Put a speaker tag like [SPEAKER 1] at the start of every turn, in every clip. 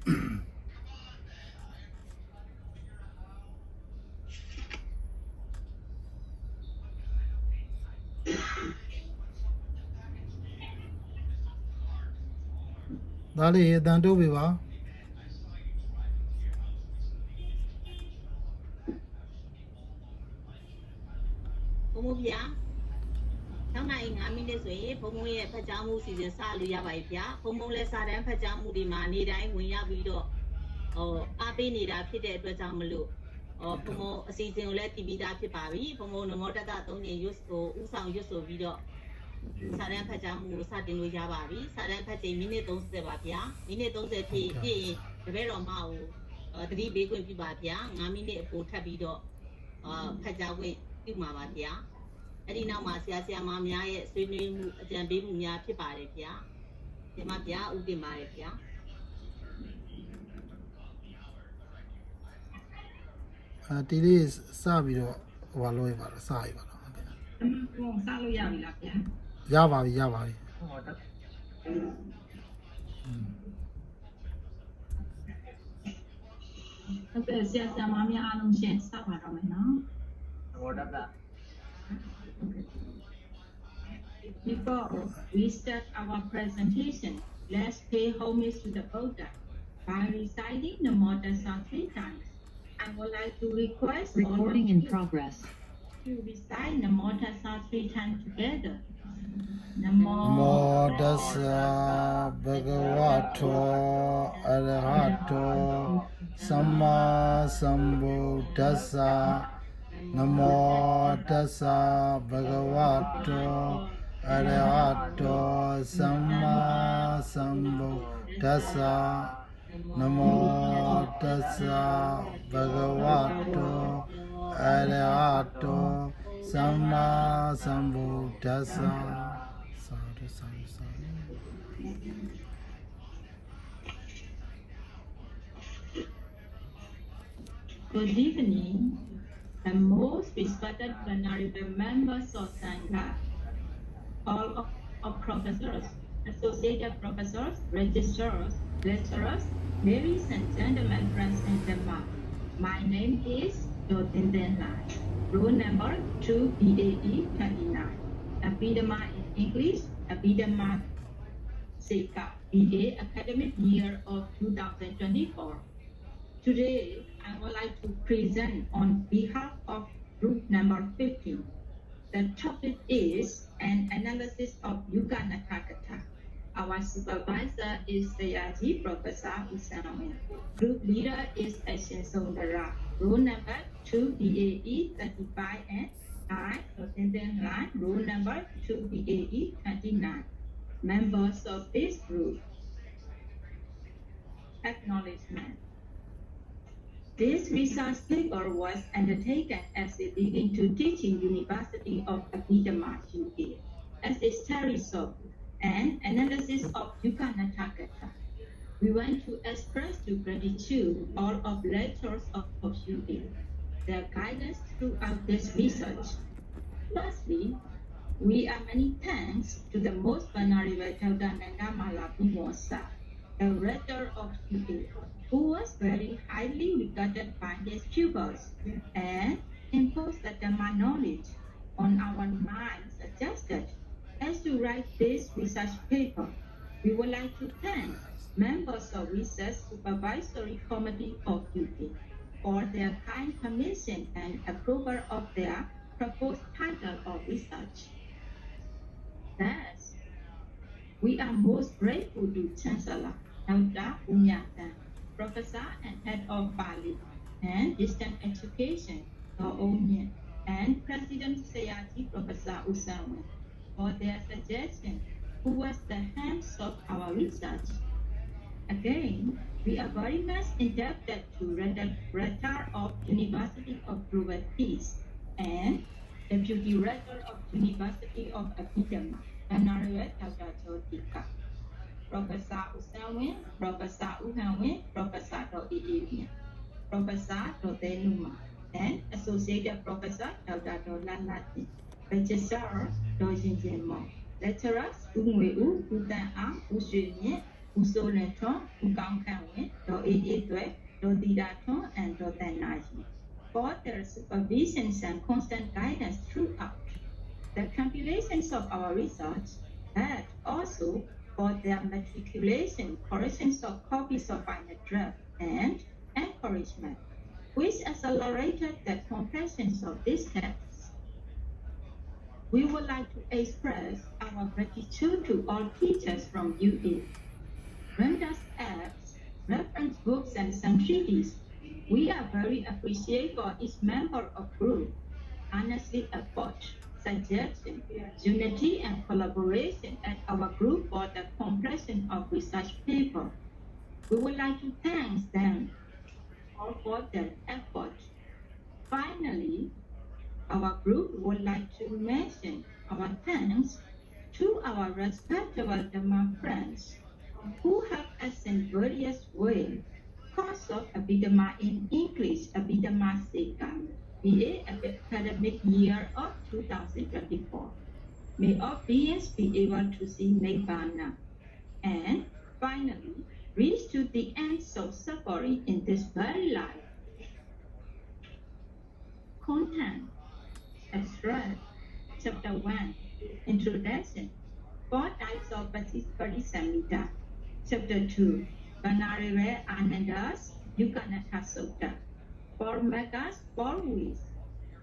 [SPEAKER 1] ဒါလေးအတန်တိုးပြီပါ
[SPEAKER 2] ဘုံဘုံဗျာ6 နာရီ 5 မိနစ်ဆိုရင်ဘုံဘုံရဲ့ဖတ်ကြားမှုစီစဉ်စလို့ရပါပြီဗျာဘုံဘုံလည်းစာတန်းဖတ်ကြားမှုတွေမှာနေ့တိုင်းဝင်ရောက်ပြီးတော့အားပေးနေတာဖြစ်တဲ့အတွက်ကြောင့်မလို့ဘုံဘုံအစီအစဉ်ကိုလည်းတည်ပြီးသားဖြစ်ပါပြီဘုံဘုံနမောတတ3ညရွတ်ဥဆောင်ရွတ်ဆိုပြီးတော့စာတန်းဖတ်ကြားမှုကိုစတင်လို့ရပါပြီစာတန်းဖတ်ချိန်မိနစ်30ပါဗျာမိနစ်30ပြည့်ရင်တပည့်တော်မကိုတတိပေးခွင့်ပြုပါဗျာ5မိနစ်အပိုထပ်ပြီးတော့ဖတ်ကြားခွင့်ပြုမှာပါဗျာအဲ့ဒီနောက်မှာဆရာမများရဲ့ဆွေးနွေးမှုအကြံပေးမှုများဖြစ်ပါတယ်ဗျာဒီမှာဗျာဥတင်ပါတယ်ဗျာ
[SPEAKER 1] တီလေးစပြီးတော့ဟိုလို့ရပါတော့စရပါတော့ဟုတ်ကဲ့
[SPEAKER 3] ဘုံစလို့ရပြီလားဗျာ
[SPEAKER 1] ရပါပြီ
[SPEAKER 3] ဟုတ်တယ်ဆရာမများအားလုံးရှင်းစပါတော့မယ်နော်ဟုတ်တယ် Before we start our presentation, let's pay homage to the Buddha by reciting the Tassa 3 times. I would like to request
[SPEAKER 4] recording in progress
[SPEAKER 3] to recite the Tassa 3 times together.
[SPEAKER 1] Namo Tassa Bhagavato Arahato Samma Sambuddhassa Namo Tassa Bhagavato Arahato Samma Sambuddhassa Namo Tassa Bhagavato Arahato Samma Sambuddhassa Sadhu Sadhu Sadhu
[SPEAKER 3] Good evening. The most respected venerable members of Sangha, all of professors, associated professors, registrars, lecturers, ladies and gentlemen, friends and Dhamma. My name is Yotinten Lai, roll number 2 BAE 29. Abhidhamma in English, Abhidhamma Seka BA academic year of 2024. Today, I would like to present on behalf of group number 15. The topic is an analysis of Yuganaddhakhathā. Our supervisor is Sayaji Professor Usama. Group leader is Ashin Sondara. Roll number 2 BAE 35 and I, Rotinten Lai, roll number 2 BAE 29. Members of this group. Acknowledgement. This research paper was undertaken as a Leading to Teaching University of Abhidhamma, UK, as a study of and analysis of Yuganaddhakhathā. We want to express to gratitude all of lecturers of UK, their guidance throughout this research. Lastly, we are many thanks to the most venerable Dr. Nangamala Bhumosa, the rector of UK, who was very highly regarded by his pupils and imposed the Dhamma knowledge on our minds suggested as to write this research paper. We would like to thank members of Research Supervisory Committee of UK for their kind permission and approval of their proposed title of research. Thus, we are most grateful to Chancellor Dr. Unyata, Professor and Head of Bali and Distance Education, Onyan, and President Sayaji Professor Usama for their suggestion towards the hands of our research. Again, we are very much indebted to the Rector of University of Global Peace and Deputy Rector of University of Abhidhamma, Venerable Dr. Jotika. Professor Usawin, Professor Uhawin, Professor Doiiwin, Professor Dotenuma, and Associated Professor Dr. Dolalati, Registrar Dojinjemo, Lecturers Umweu, Utan Am, Ushuyin, Usoleton, Ukankanwin, Do Dodidaton, and Dodanaji, for their supervisions and constant guidance throughout. The compilations of our research, and also for their matriculation, corrections of copies of final draft, and encouragement, which accelerated the completions of these texts. We would like to express our gratitude to all teachers from UA. Renders apps, reference books, and some treaties. We are very appreciative for each member of group, honestly effort, suggestion, unity, and collaboration at our group for the completion of research paper. We would like to thank them all for their effort. Finally, our group would like to mention our thanks to our respectable Dharma friends who have us in various ways. Course of Abhidhamma in English, Abhidhamma Seka, BA academic year of 2024. May all beings be able to see Nibbana. And finally, reach to the end of suffering in this very life. Content. Abstract. Chapter 1. Introduction. 4 types of Patisamhita. Chapter 2. Banarire Anandas Yuganaddhakhathā. 4 megas, 4 ways.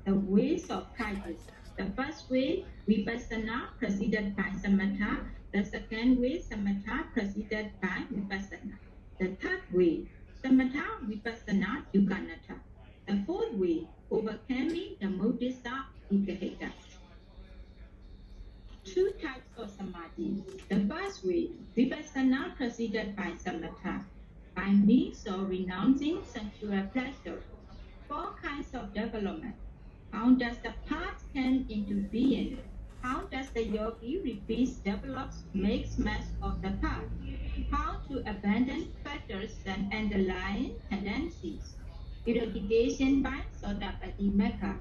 [SPEAKER 3] The ways of practice. The first way, Vipassana, preceded by Samatha. The second way, Samatha, preceded by Vipassana. The third way, Samatha, Vipassana, Yuganaddhakhathā. The fourth way, overcoming the Modisa Yuganaddhakhathā. 2 types of samadhi. The first way, Vipassana, preceded by Samatha, by means of renouncing sensual pleasure. 4 kinds of development. How does the path come into being? How does the yogi repeats, develops, makes mass of the path? How to abandon fetters and underlying tendencies? Eradication by Sodapati Mekha.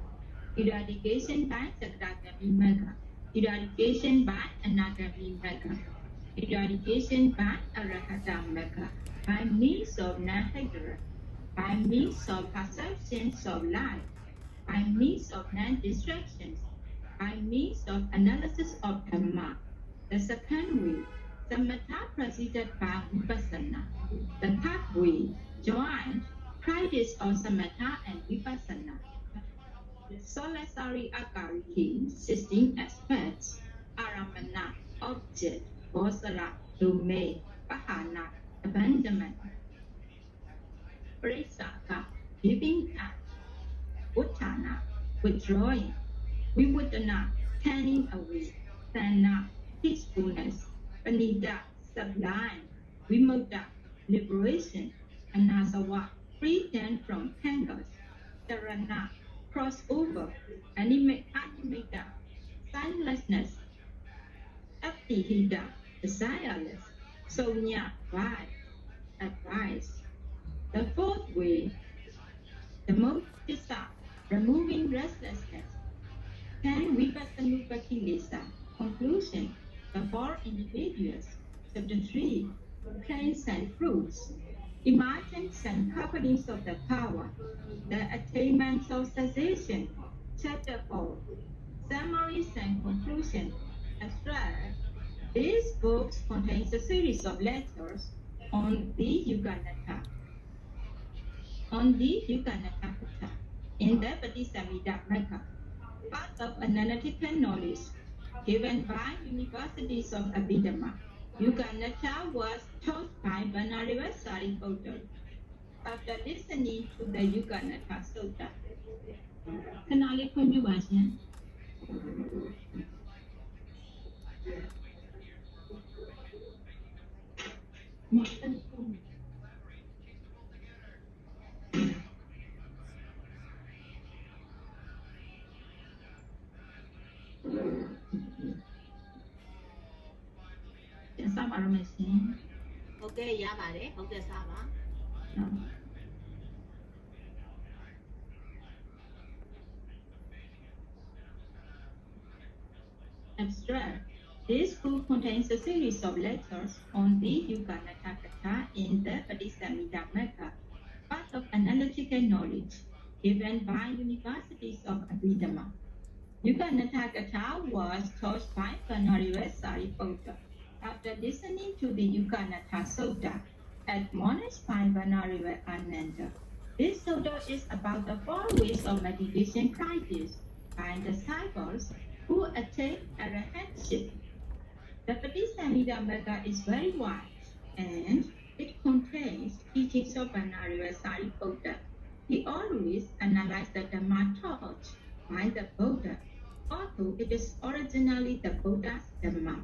[SPEAKER 3] Eradication by Sakadagami Mekha. Eradication by Anagami Mekha. Eradication by Arahata Mekha. By means of non-hatred. By means of perceptions of life. By means of non-distractions. By means of analysis of Dhamma. The second way, Samatha preceded by Vipassana. The third way, joint practice of Samatha and Vipassana. Solitary Akariki, 16 aspects, Aramana, object, Bosara, domain, Pahana, abandonment, Parisaka, giving up, Uttana, withdrawing, Vivudana, turning away, Sana, peacefulness, Panida, sublime, Vimoda, liberation, Anasawa, freedom from tangles, Tarana, crossover, Animata, signlessness, Aptihida, desireless, Sonya, vibe, advice. The fourth way, the Modisa, removing restlessness, Ten Vipassanupakilesa, conclusion, the 4 individuals. Chapter 3, plants and fruits, emergence and coverings of the power, the attainments of cessation. Chapter 4, summaries and conclusion. Abstract. These books contain a series of letters on the Yuganaddhakhathā. In the Patisamhita Mekha, part of analytical knowledge given by universities of Abhidhamma. Yuganaddhakhathā was taught by Banarire Sariputta. After listening to the Yuganaddhakhathā Sutta, ခဏလေးခွင့်ပြုပါရှင် ပြန်စပါရမယ်ရှင်
[SPEAKER 2] ဟုတ်ကဲ့ရပါတယ်ဟုတ်ကဲ့စားပါ
[SPEAKER 3] Abstract. This book contains a series of lectures on the Yuganaddhakhathā in the Patisamidamaka, part of analytical knowledge given by universities of Abhidhamma. Yuganaddhakhathā was taught by Venerable Sariputta after listening to the Yuganaddhakhathā Sutta admonished by Venerable Ananda. This sutta is about the 4 ways of meditation practice by disciples who attain arahantship. The Patisamidamaka is very wide and it contains teachings of Venerable Sariputta. He always analyzed the Dhamma taught by the Buddha, although it is originally the Buddha's Dhamma.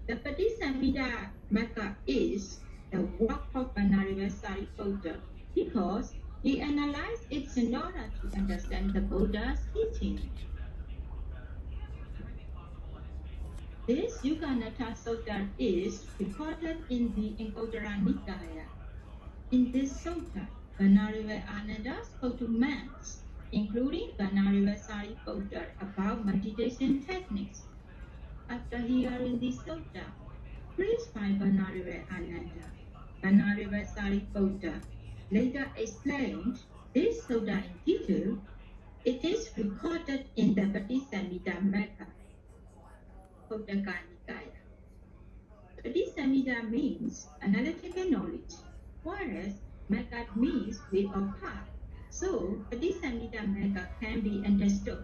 [SPEAKER 3] The Patisamidamaka is the work of Venerable Sariputta because he analyzed it in order to understand the Buddha's teaching. This Yuganaddhakhathā Sutta is recorded in the Anguttara Nikaya. In this sutta, Venerable Ananda spoke to monks, including Venerable Sariputta, about meditation techniques. After hearing this sutta, praised by Venerable Ananda, Venerable Sariputta later explained this sutta in detail. It is recorded in the Patisamidamaka. Patisamida means analytical knowledge, whereas maka means way of path. So, Patisamidamaka can be understood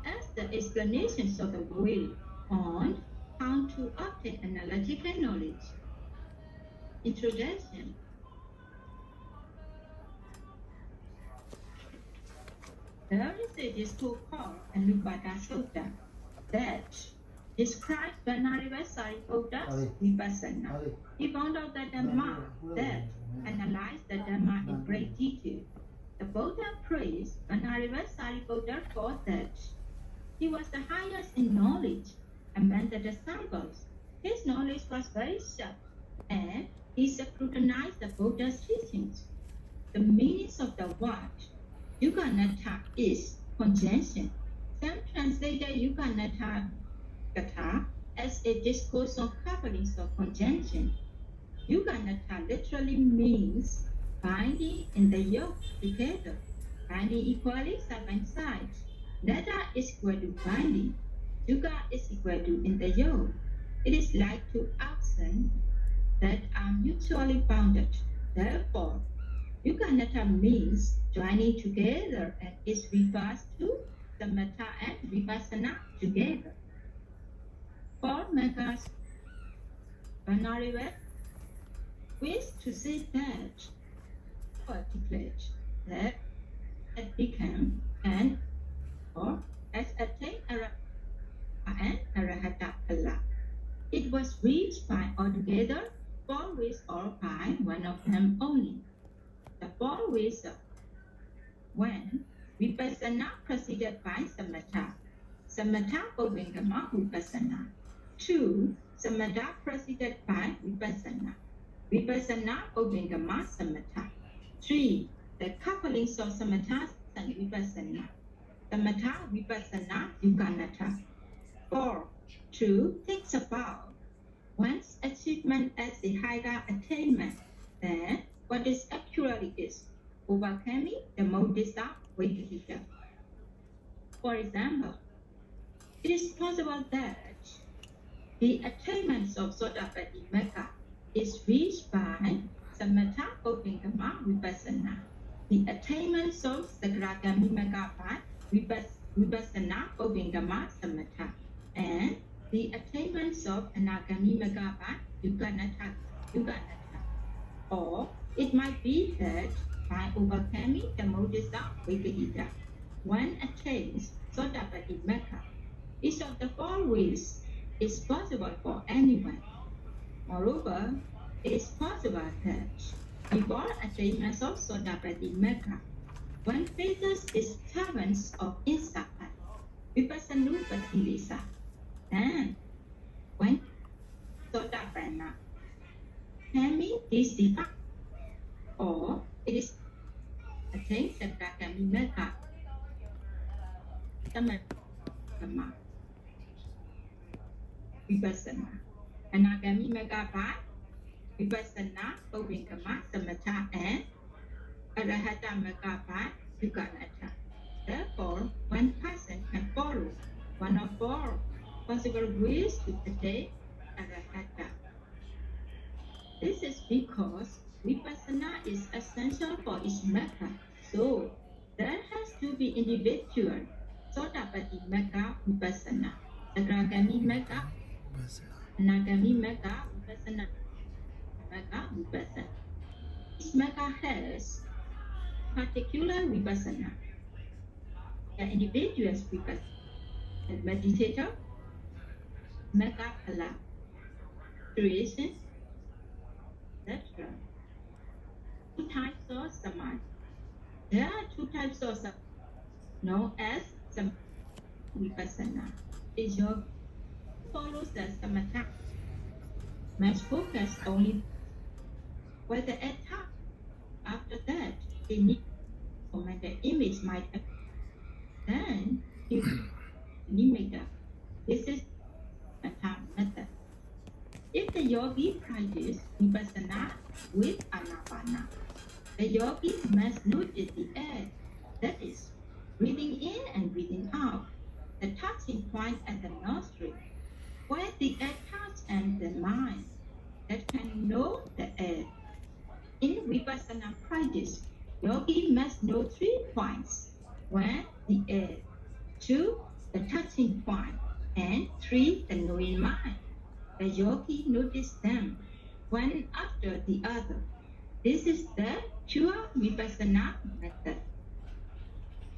[SPEAKER 3] as the explanations of the way on how to obtain analytical knowledge. Introduction. There is a discourse called Anubhata Sutta that describes Venerable Sariputta's vipassana. He found out the Dhamma that analyzed the Dhamma in great detail. The Buddha praised Venerable Sariputta for that. He was the highest in knowledge among the disciples. His knowledge was very sharp, and he scrutinized the Buddha's teachings. The meanings of the word Yuganaddhakhathā is conjunction. Some translated Yuganaddhakhathā as a discourse on couplings of conjunction. Yuganaddhakhathā literally means binding in the yoke together, binding equally side by side. Nada is equal to binding. Yuga is equal to in the yoke. It is like two oxen that are mutually bounded. Therefore, Yuganaddhakhathā means joining together, and it refers to samatha and vipassana together. For Magas, Venerable wish to say that articulate that had become and or has attained an arahata Allah. It was reached by altogether 4 ways or by one of them only. The 4 ways are 1. Vipassana preceded by samatha. Samatha Govingama Vipassana. 2. Samatha preceded by Vipassana. Vipassana Govingama Samatha. 3. The couplings of Samatha and Vipassana. Samatha Vipassana Yuganaddhakhathā. 4. 2. Thinks about one's achievement as the higher attainment, then what is actually is overcoming the modisa Vedita. For example, it is possible that the attainments of Sodapati Mekka is reached by Samatha Govingama Vipassana. The attainments of Sagragami Mekka by Vipassana Govingama Samatha. And the attainments of Anagami Mekka by Yuganaddhakhathā. Or it might be that by overcoming the modisa Vedita, one attains Sodapati Mekka. Each of the 4 ways is possible for anyone. Moreover, it is possible that before attainment of Sodapati Mekka, one faces disturbance of insight, Vipassanupattilisa, and when Sodapana having this defect, or it is attained Sagragami Mekka. Vipassana. Anagami Magga Vipassana, Ovinkama, Samatha, and Arahata Magga Yuganaddhakhathā. Therefore, one person can follow one of four possible ways to attain Arahata. This is because Vipassana is essential for each metta. So, there has to be individual Sotapatti Magga Vipassana, Sagragami Magga, Anagami Magga Vipassana, Magga Vipassana. Each Magga has particular Vipassana. The individual's Vipassana and meditator, Magga Phala, creation, etc. Two types of Samadhi. There are two types of Samadhi known as Vipassana. The yogi follows the Samatha must focus only whether at time. After that, they need when the image might appear. Then, nimitta. This is Samatha method. If the yogi practices Vipassana with Anapana, the yogi must notice the air, that is, breathing in and breathing out, the touching point at the nostril, where the air touches and the mind that can know the air. In Vipassana practice, yogi must know 3 points: 1, the air; 2, the touching point; and 3, the knowing mind. The yogi notices them one after the other. This is the pure Vipassana method.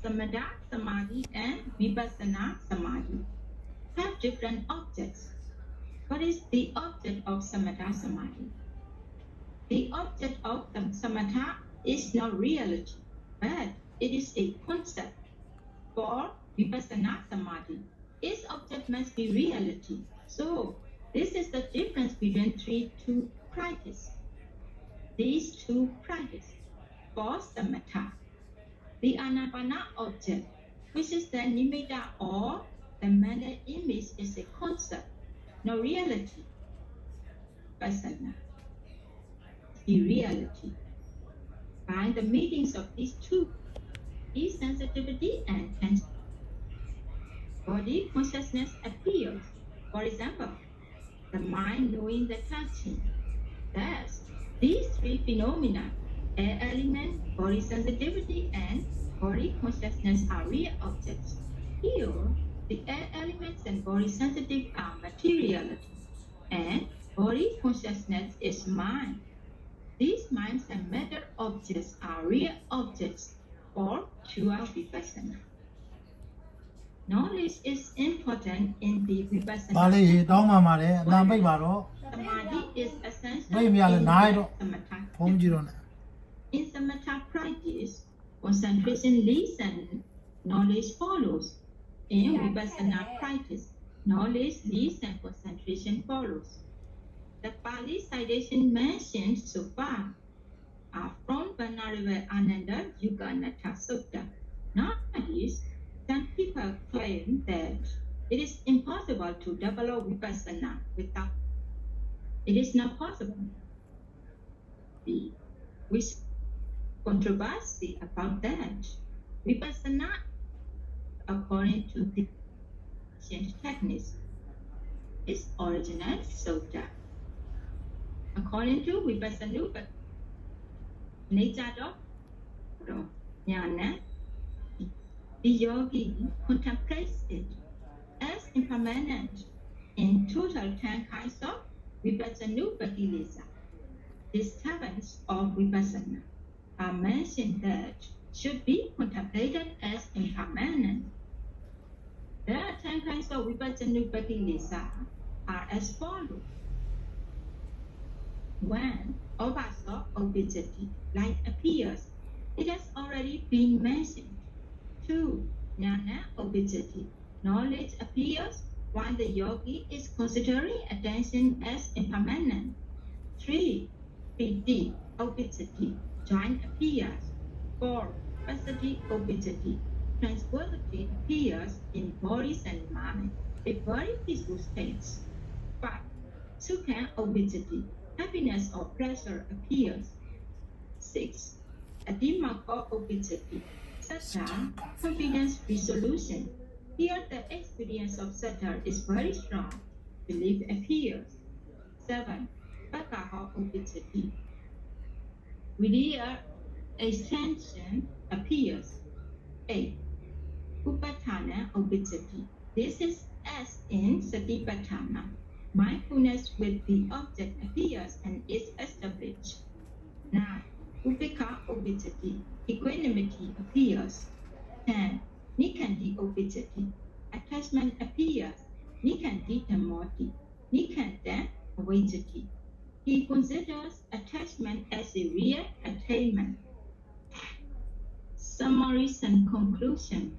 [SPEAKER 3] Samatha Samadhi and Vipassana Samadhi have different objects. What is the object of Samatha Samadhi? The object of the Samatha is not reality, but it is a concept. For Vipassana Samadhi, its object must be reality. So, this is the difference between two practices. These two practices. For Samatha, the Anapana object, which is the nimitta or the mental image, is a concept, no reality. Vipassana, the reality. By the meetings of these two, is sensitivity and tension, body consciousness appears. For example, the mind knowing the touching. Thus, these 3 phenomena, air element, body sensitivity, and body consciousness are real objects. Here, the air elements and body sensitive are materiality, and body consciousness is mind. These minds and matter objects are real objects or pure Vipassana. Knowledge is important in the Vipassana.
[SPEAKER 1] ဘာလေးတောင်းပါပါတယ်အတန်ပိတ်ပါတော့
[SPEAKER 3] Samadhi is essential
[SPEAKER 1] ပိတ်မရလဲ
[SPEAKER 3] in
[SPEAKER 1] နားရတော့
[SPEAKER 3] Samatha.
[SPEAKER 1] ဖုန်းကြည့်တော့နဲ့
[SPEAKER 3] In Samatha practice, concentration leads and knowledge follows. In Vipassana practice, knowledge leads and concentration follows. The Pali citation mentioned so far are from Venerable Ananda Yuganaddhakhathā Sutta. Nowadays, some people claim that it is impossible to develop Vipassana without. It is not possible. With controversy about that, Vipassana, according to the ancient techniques, is original sutta. According to Vipassana, nature of jnana, the yogi contemplates it as impermanent in total 10 kinds of Vipassana. These servants of Vipassana are mentioned that should be contemplated as impermanent. There are 10 kinds of Vipassana are as follows. 1. Obhasa obijjati, light appears. It has already been mentioned. 2. Jnana obijjati, knowledge appears while the yogi is considering attention as impermanent. 3. Piti obijjati, joy appears. 4. Passaddhi obijjati, tranquility appears in bodies and mind, a very peaceful state. Sukha obesity, happiness or pleasure appears. 6. Adima or obesity, sattva, confidence resolution. Here the experience of sattva is very strong. Belief appears. 7. Pakaha obesity. Viriya extension appears. 8. Upatthana obesity. This is as in Satipatthana. Mindfulness with the object appears and is established. 9. Upekha obesity. Equanimity appears. 10. Nikkhandi obesity. Attachment appears. Nikkhandi moti. Nikkhanda obesity. He considers attachment as a real attainment. Summaries and conclusion.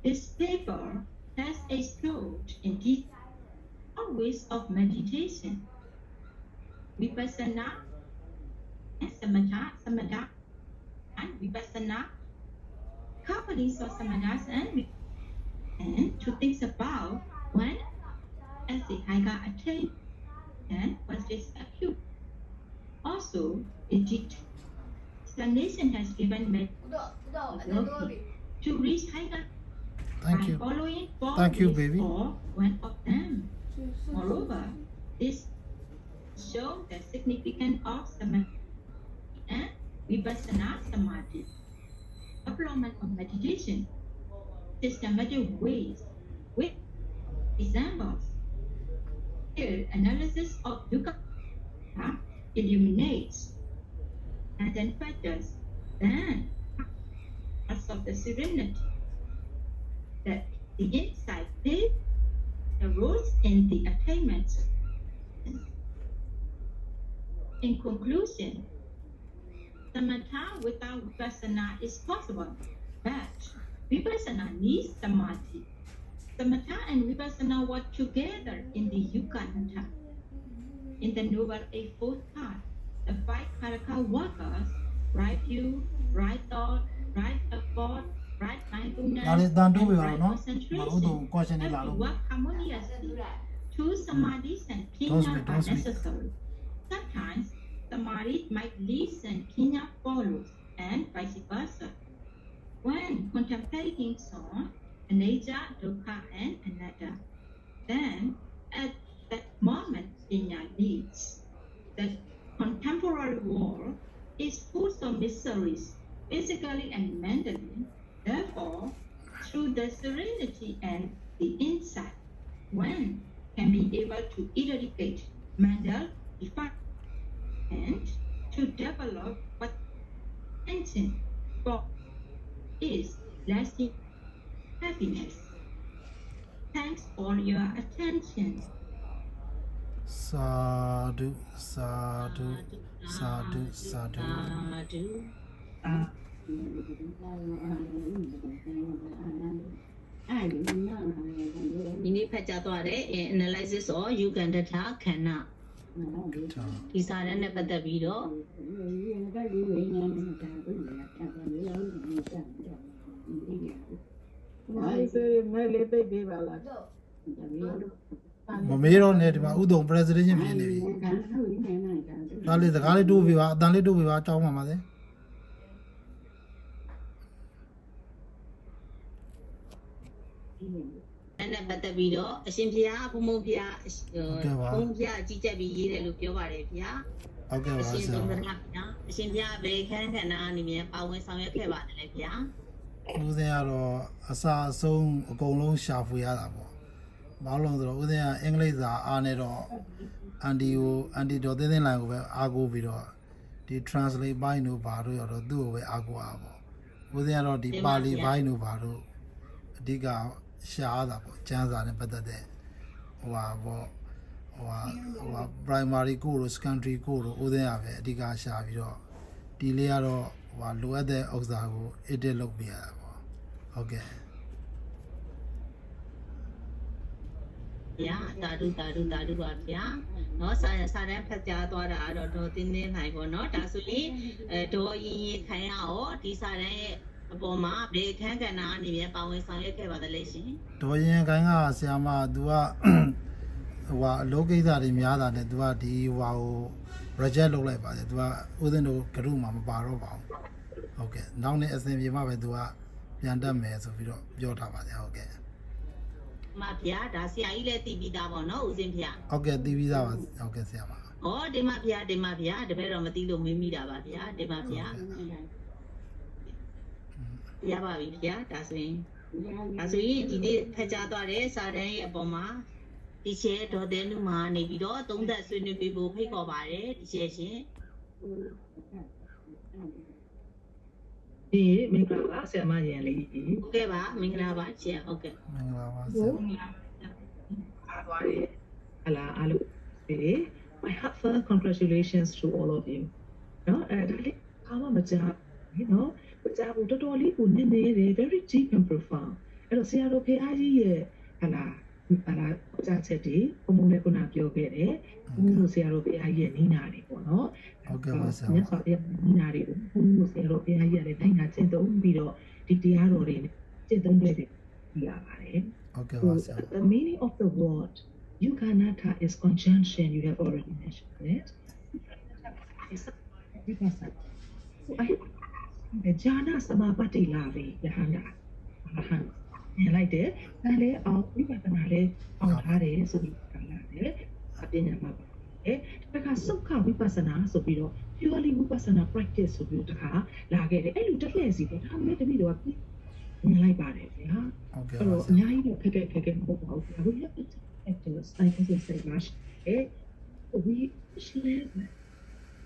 [SPEAKER 3] This paper has explored in detail ways of meditation, vipassana, and samatha, and vipassana, companies of samathas and to think about when as the higher attain and what is acute. Also, a explanation has given methodology to reach higher
[SPEAKER 1] Thank you.
[SPEAKER 3] following four
[SPEAKER 1] Thank you,
[SPEAKER 3] ways
[SPEAKER 1] baby.
[SPEAKER 3] or one of them. Moreover, this shows the significance of samadhi and vipassana samadhi. Development of meditation, systematic ways, with examples. Here, analysis of Yuganaddhakhathā illuminates and then factors, then as of the serenity, that the insight plays the roles in the attainment. In conclusion, samatha without vipassana is possible, but vipassana needs samadhi. Samatha and vipassana work together in the Yuganaddhakhathā. In the Noble Eightfold Path, the 5 character workers, right view, right thought, right effort, right mindfulness, and right concentration have to work harmoniously. 2 samadhis and kina are necessary. Sometimes samadhi might lead and kina follows, and vice versa. When contemplating soul, anicca, dukkha, and anatta, then at that moment kina leads. The contemporary world is full of miseries, physically and mentally. Therefore, through the serenity and the insight, one can be able to eradicate mental defect and to develop what intention for is lasting happiness. Thanks for your attention.
[SPEAKER 1] Sadhu, sadhu, sadhu, sadhu.
[SPEAKER 2] Ini baca tu ada analysis of Yuganaddhakhathā. Di sana ni pada video.
[SPEAKER 1] Mamero ne di ma udon presentation ဖြစ်နေပြီ။ဒါလေးစကားလေးတိုးပြပါအတန်လေးတိုးပြပါအကြောင်းပါပါစေ
[SPEAKER 2] နဲ့ပတ်သက်ပြီးတော့အရှင်ဘုရားဘုံဘုံဘုရားဘုံဘုရားအကြီးကျယ်ပြီးရေးတယ်လို့ပြောပါတယ်ဗျာ
[SPEAKER 1] ဟုတ်ကဲ့ပါ
[SPEAKER 2] အရှင်
[SPEAKER 1] ဆရာ
[SPEAKER 2] သုံးသနာဗျာအရှင်ဘုရားဘယ်ခန်းခန္ဓာအနေနဲ့ပါဝင်ဆောင်ရွက်ခဲ့ပါတယ်လဲဗျာ
[SPEAKER 1] ဦးစင်းကတော့အစာအဆုံးအကုန်လုံးရှာဖွေရတာပေါ့ဘာလို့လဲဆိုတော့ဦးစင်းကအင်္ဂလိပ်စာအားနဲ့တော့အန်တီတော်တင်းတင်းလိုင်းကိုပဲအားကိုးပြီးတော့ဒီ translate ဘိုင်းတို့ဘာတို့ရောတော့သူ့ကိုပဲအားကိုးအားပေါ့ဦးစင်းကတော့ဒီပါဠိဘိုင်းတို့ဘာတို့အဓိကရှားတာပေါ့ကျမ်းစာနဲ့ပတ်သက်တဲ့ဟိုဟာပေါ့ဟိုဟာ primary ကိုတို့ secondary ကိုတို့ဦးစင်းရပဲအဓိကရှာပြီးတော့ဒီလေးကတော့ဟိုလိုအပ်တဲ့ဥစ္စာကို edit လုပ်ပြရတာပေါ့ဟုတ်ကဲ့
[SPEAKER 2] ဗျာတာဒုပါဗျာเนาะစာတန်းဖတ်ကြားသွားတာတော့ဒေါ်တင်းတင်းနိုင်ပေါ့เนาะဒါဆိုရင်ဒေါ်ရင်ခိုင်ရအောင်ဒီစာတန်းရဲ့အပေါ်မှာဘယ်ခန်းကဏ္ဍအနေနဲ့ပါဝင်ဆောင်ရွက်ခဲ့ပါတယ်လဲရှင်
[SPEAKER 1] ဒေါ်ရင်ခိုင်ကဆရာမ तू က လောကိစ္စတွေများတာနဲ့သူကဒီဟို reject လုပ်လိုက်ပါတယ်သူကဦးဇင်းတို့ group မှာမပါတော့ပါဘူးဟုတ်ကဲ့နောက်နေ့အစဉ်ပြေမှပဲသူကပြန်တက်မယ်ဆိုပြီးတော့ပြောထားပါတယ်ဟုတ်ကဲ့
[SPEAKER 2] မဗျာဒါဆရာကြီးလည်းတည်ပြီးသားပေါ့နော်ဦးစင်းဖေ
[SPEAKER 1] ဟုတ်ကဲ့တည်ပြီးသားပါဟုတ်ကဲ့ဆရာမ
[SPEAKER 2] ဩဒီမဗျာတပည့်တော်မသိလို့မေးမိတာပါဗျာဒီမဗျာရပါပြီဗျာဒါဆိုရင်ဒီနေ့ဖတ်ကြားသွားတဲ့စာတမ်းရဲ့အပေါ်မှာဒီရှယ်ဒေါ်တဲလူမာနေပြီးတော့သုံးသက်ဆွေးနွေးပေးဖို့ဖိတ်ခေါ်ပါတယ်ဒီရှယ်ရှင်
[SPEAKER 4] ဒီမင်္ဂလာပါဆရာမရန်လေး
[SPEAKER 2] ဟုတ်ကဲ့ပါမင်္ဂလာပါရှယ်ဟုတ်ကဲ့
[SPEAKER 1] မင်္ဂလာပါဆရာ
[SPEAKER 4] အားသွားတယ်ဟလာအားလုံးဒီ my heartfelt congratulations to all of you နော်ဒါလေးအားမကြားနော်မကြားဘူးတော်တော်လေးကိုနည်းနည်းတယ် very deep and profound အဲ့တော့ဆရာတော်ဖေအားကြီးရဲ့ဟလာကြားချက်တွေဘုံဘုံနဲ့ခုနပြောခဲ့တယ်ဘုံဘုံဆရာတော်ဖေအားကြီးရဲ့နီးနာတွေပေါ့နော်
[SPEAKER 1] ဟုတ်ကဲ့ပါဆရာ
[SPEAKER 4] မြတ်စွာဘုရားနီးနာတွေဘုံဘုံဆရာတော်ဖေအားကြီးရဲ့တိုင်းနာကျင့်သုံးပြီးတော့ဒီတရားတော်တွေကျင့်သုံးခဲ့တယ်ပြရပါတယ်
[SPEAKER 1] ဟုတ်ကဲ့ပါဆရာ
[SPEAKER 4] The meaning of the word Yuganaddhakhathā is conjunction you have already mentioned it Jhana samapatti lavi yahana arahant လိုက်တယ်ဒါလည်းအောင်ဝိပဿနာလည်းအောင်ထားတယ်ဆိုပြီးပြောလာတယ်အပညာမှာပါတယ်တခါစုခဝိပဿနာဆိုပြီးတော့ purely ဝိပဿနာ practice ဆိုပြီးတခါလာခဲ့တယ်အဲ့လိုတစ်လက်စီပေါ့ဒါမှလည်းတပည့်တော်ကမြင်လိုက်ပါတယ်ဗျာအဲ့တော့အများကြီးတော့ခက်ခဲမဟုတ်ပါဘူးဒါကိုရတဲ့ factors I can say much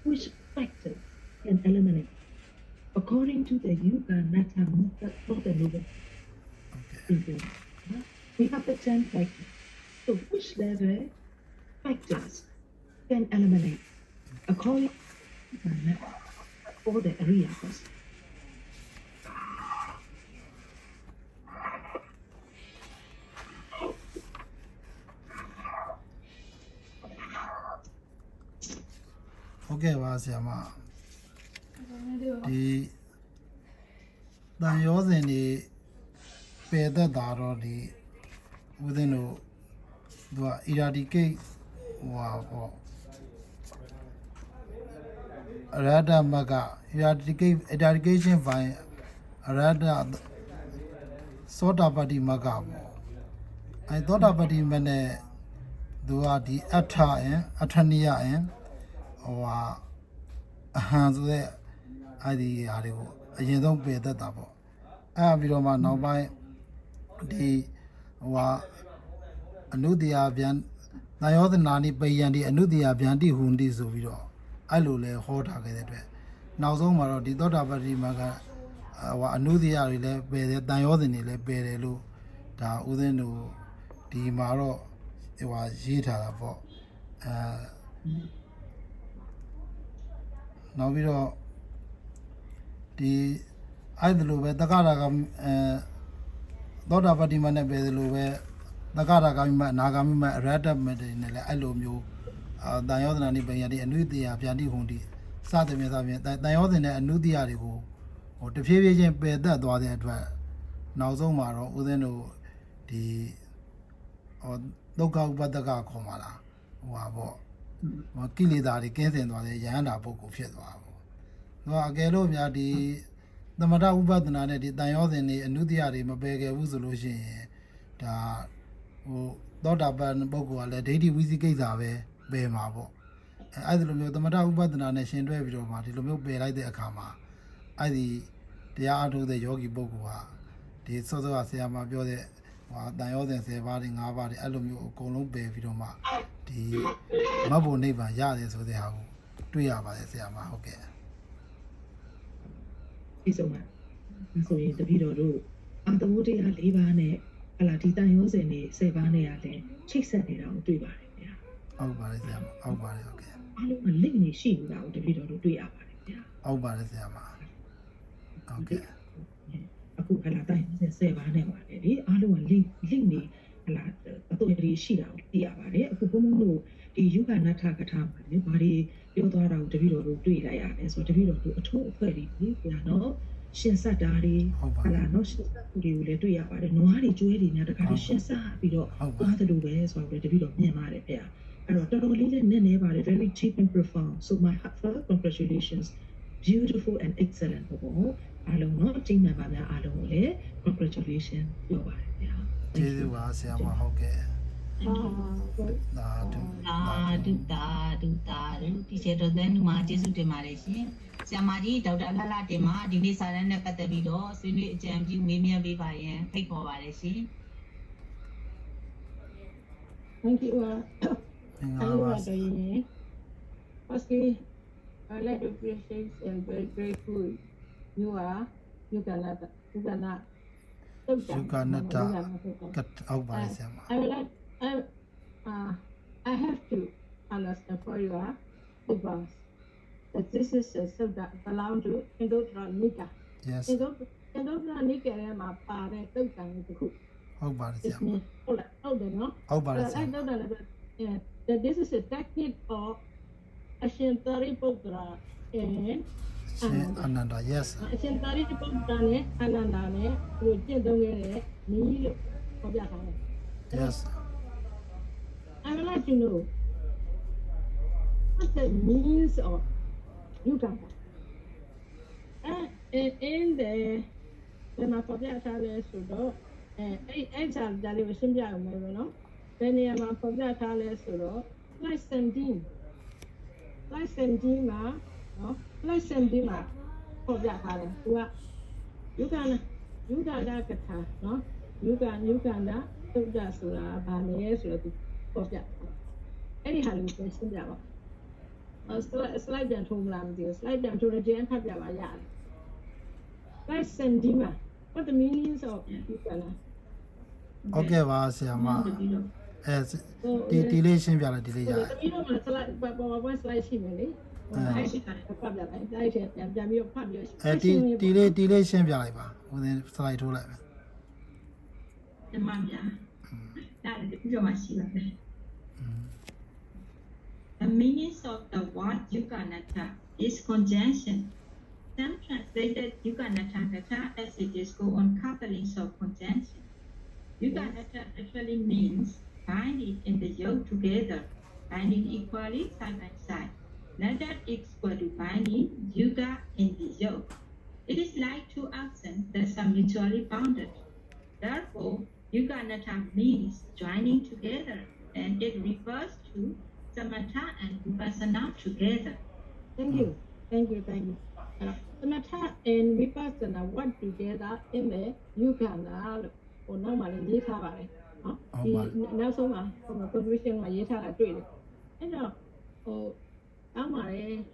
[SPEAKER 4] which factors can eliminate according to the Yuganaddhakhathā method of the Buddha we have the 10 factors. So which level factors can eliminate according to all the areas?
[SPEAKER 1] Okay, ပါဆရာမဒီတန်ရောစဉ်တွေပယ်သက်တာတော့ဒီဦးဇင်းတို့သူက eradicate ဟိုဟာပေါ့အရဟတမက eradication by အရဟတသောတာပတ္တိမကပေါ့အဲသောတာပတ္တိမနဲ့သူကဒီအထနိယဟိုဟာအဟံဆိုတဲ့အဲ့ဒီဟာတွေကိုအရင်ဆုံးပယ်သက်တာပေါ့အဲ့ပြီးတော့မှနောက်ပိုင်းဒီဟိုဟာအနုတ္တရာဗျံနာယောသနာနိပယံဒီအနုတ္တရာဗျံတိဟွန်တိဆိုပြီးတော့အဲ့လိုလဲဟောထားခဲ့တဲ့အတွက်နောက်ဆုံးမှာတော့ဒီသောတာပတ္တိမကဟိုဟာအနုတ္တရာတွေလည်းပယ်တယ်တန်ယောသင်တွေလည်းပယ်တယ်လို့ဒါဥစဉ်တို့ဒီမှာတော့ဟိုဟာရေးထားတာပေါ့နောက်ပြီးတော့ဒီအဲ့ဒါလိုပဲတက္ကရာကသောတာပတ္တိမနဲ့ပဲဒီလိုပဲတက္ကရာကမိမအနာဂမိမအရဟတမတွေနဲ့လည်းအဲ့လိုမျိုးတန်ယောသနာနိပယံဒီအနုတ္တရာဗျာတိဟွန်တိစသဖြင့်တန်ယောသင်နဲ့အနုတ္တရာတွေကိုဟိုတဖြည်းဖြည်းချင်းပယ်သက်သွားတဲ့အတွက်နောက်ဆုံးမှာတော့ဦးဇင်းတို့ဒီဟိုဒုက္ခဥပဒကခေါ်မှာလားဟိုဟာပေါ့ကိလေသာတွေကင်းစင်သွားတဲ့ယဟန္တာပုဂ္ဂိုလ်ဖြစ်သွားပါဘူးအကယ်လို့များဒီသမထဥပဒနာနဲ့ဒီတန်ရောစဉ်တွေအနုတ္တရတွေမပယ်ခဲ့ဘူးဆိုလို့ရှိရင်ဒါဟိုသောတာပန်ပုဂ္ဂိုလ်ကလည်းဒိဋ္ဌိဝိသိကိစ္စပဲပယ်မှာပေါ့အဲ့ဒီလိုမျိုးသမထဥပဒနာနဲ့ရှင်တွဲပြီးတော့မှဒီလိုမျိုးပယ်လိုက်တဲ့အခါမှာအဲ့ဒီတရားအထုတ်တဲ့ယောဂီပုဂ္ဂိုလ်ဟာဒီစောစောကဆရာမပြောတဲ့ဟိုတန်ရောစဉ်10ပါးတွေ9ပါးတွေအဲ့လိုမျိုးအကုန်လုံးပယ်ပြီးတော့မှဒီမဘုံနိဗ္ဗာန်ရတယ်ဆိုတဲ့ဟာကိုတွေ့ရပါတယ်ဆရာမဟုတ်ကဲ့
[SPEAKER 4] ဒီဆုံးမှာဆိုရင်တပည့်တော်တို့သမုဒ္ဒရာ4ပါးနဲ့ဟလာဒီတန်ရောစဉ်တွေ10ပါးနဲ့ရတယ်ချိတ်ဆက်နေတာကိုတွေ့ပါတယ်ဗျာ
[SPEAKER 1] ဟုတ်ပါတယ်ဆရာမဟုတ်ပါတယ်ဟုတ်ကဲ့
[SPEAKER 4] အားလုံးကလိမ့်နေရှိနေတာကိုတပည့်တော်တို့တွေ့ရပါတယ်ဗျာ
[SPEAKER 1] ဟုတ်ပါတယ်ဆရာမဟုတ်ကဲ့
[SPEAKER 4] အခုဟလာတန်ရောစဉ်10ပါးနဲ့ပါတယ်ဒီအားလုံးကလိမ့်နေဟလာအတူတူရှိတာကိုသိရပါတယ်အခုဘုံဘုံတို့ဒီယုဂနထကထာမှာလေဘာတွေပြောသွားတာကိုတပည့်တော်တို့တွေ့လိုက်ရတယ်ဆိုတော့တပည့်တော်တို့အထူးအဖွဲ့တွေပြနော် ရှင်ဆက်တာတွေဟာလာနော်ရှင်ဆက်သူတွေကိုလည်းတွေ့ရပါတယ်နွားတွေကျွဲတွေနဲ့တခါတော့ရှင်ဆက်ပြီးတော့သွားသလိုပဲဆိုတော့တပည့်တော်မြင်ပါတယ်ဖေအဲ့တော့တော်တော်လေးလည်းနည်းနည်းပါတယ် very cheap and profound so my heartfelt congratulations beautiful and excellent ပေါ့အားလုံးနော်ကျင်းမှန်ပါများအားလုံးကိုလည်း congratulation ပြောပါတယ်ဖေ
[SPEAKER 1] ကျေးဇူးပါဆရာမဟုတ်ကဲ့
[SPEAKER 2] ဒီကျေတော်တဲ့လူမှာကျေးဇူးတင်ပါတယ်ရှင်ဆရာမကြီးဒေါက်တာလှလှတင်မှာဒီနေ့စာတမ်းနဲ့ပတ်သက်ပြီးတော့ဆွေးနွေးအကြံပြုမေးမြန်းပေးပါရန်ဖိတ်ခေါ်ပါတယ်ရှင်
[SPEAKER 5] Thank you. Firstly, I'd like to appreciate and very grateful you are Yuganaddhakhathā.
[SPEAKER 1] Out by some.
[SPEAKER 5] I have to understand for you because that this is a subject belong to Yuganaddhakhathā.
[SPEAKER 1] Yes.
[SPEAKER 5] Yuganaddhakhathā my father took them to cook.
[SPEAKER 1] Out by some.
[SPEAKER 5] Out by some. That this is a technique of Ashintari Putra and
[SPEAKER 1] Ananda, yes.
[SPEAKER 5] Ashintari Putra Ananda, which is the way me of that.
[SPEAKER 1] Yes.
[SPEAKER 5] I would like to know what the means of Yuganaddhakhathā. In the Mapabia Sudo, Exam Dalivation, then the Mapabia Sudo, like 17. Like 17, no? Like 17, Mapabia Yuganaddhakhathā, no? Yuganaddhakhathā, Banes, Pobia. Anyhow, you can see that. Slide them to Lamdi, slide them to the Jan Pabia. Like 17, what the meanings of Yuganaddhakhathā?
[SPEAKER 1] Okay, was Yama. As delation, delay. Delation, within slide to let
[SPEAKER 3] The meaning of the word Yuganaddhakhathā is conjunction. Some translated Yuganaddhakhathā as it is go on couplings of conjunction. Yuganaddhakhathā actually means binding in the yoke together, binding equally side by side. Naddha is equal to binding Yuga in the yoke. It is like two actions that are mutually bounded. Therefore, Yuganaddhakhathā means joining together, and it refers to samatha and vipassana together.
[SPEAKER 5] Thank you. Samatha and vipassana work together in the Yuganaddhakhathā. Or normally, now so much from a position my yeta doing it. And I'm a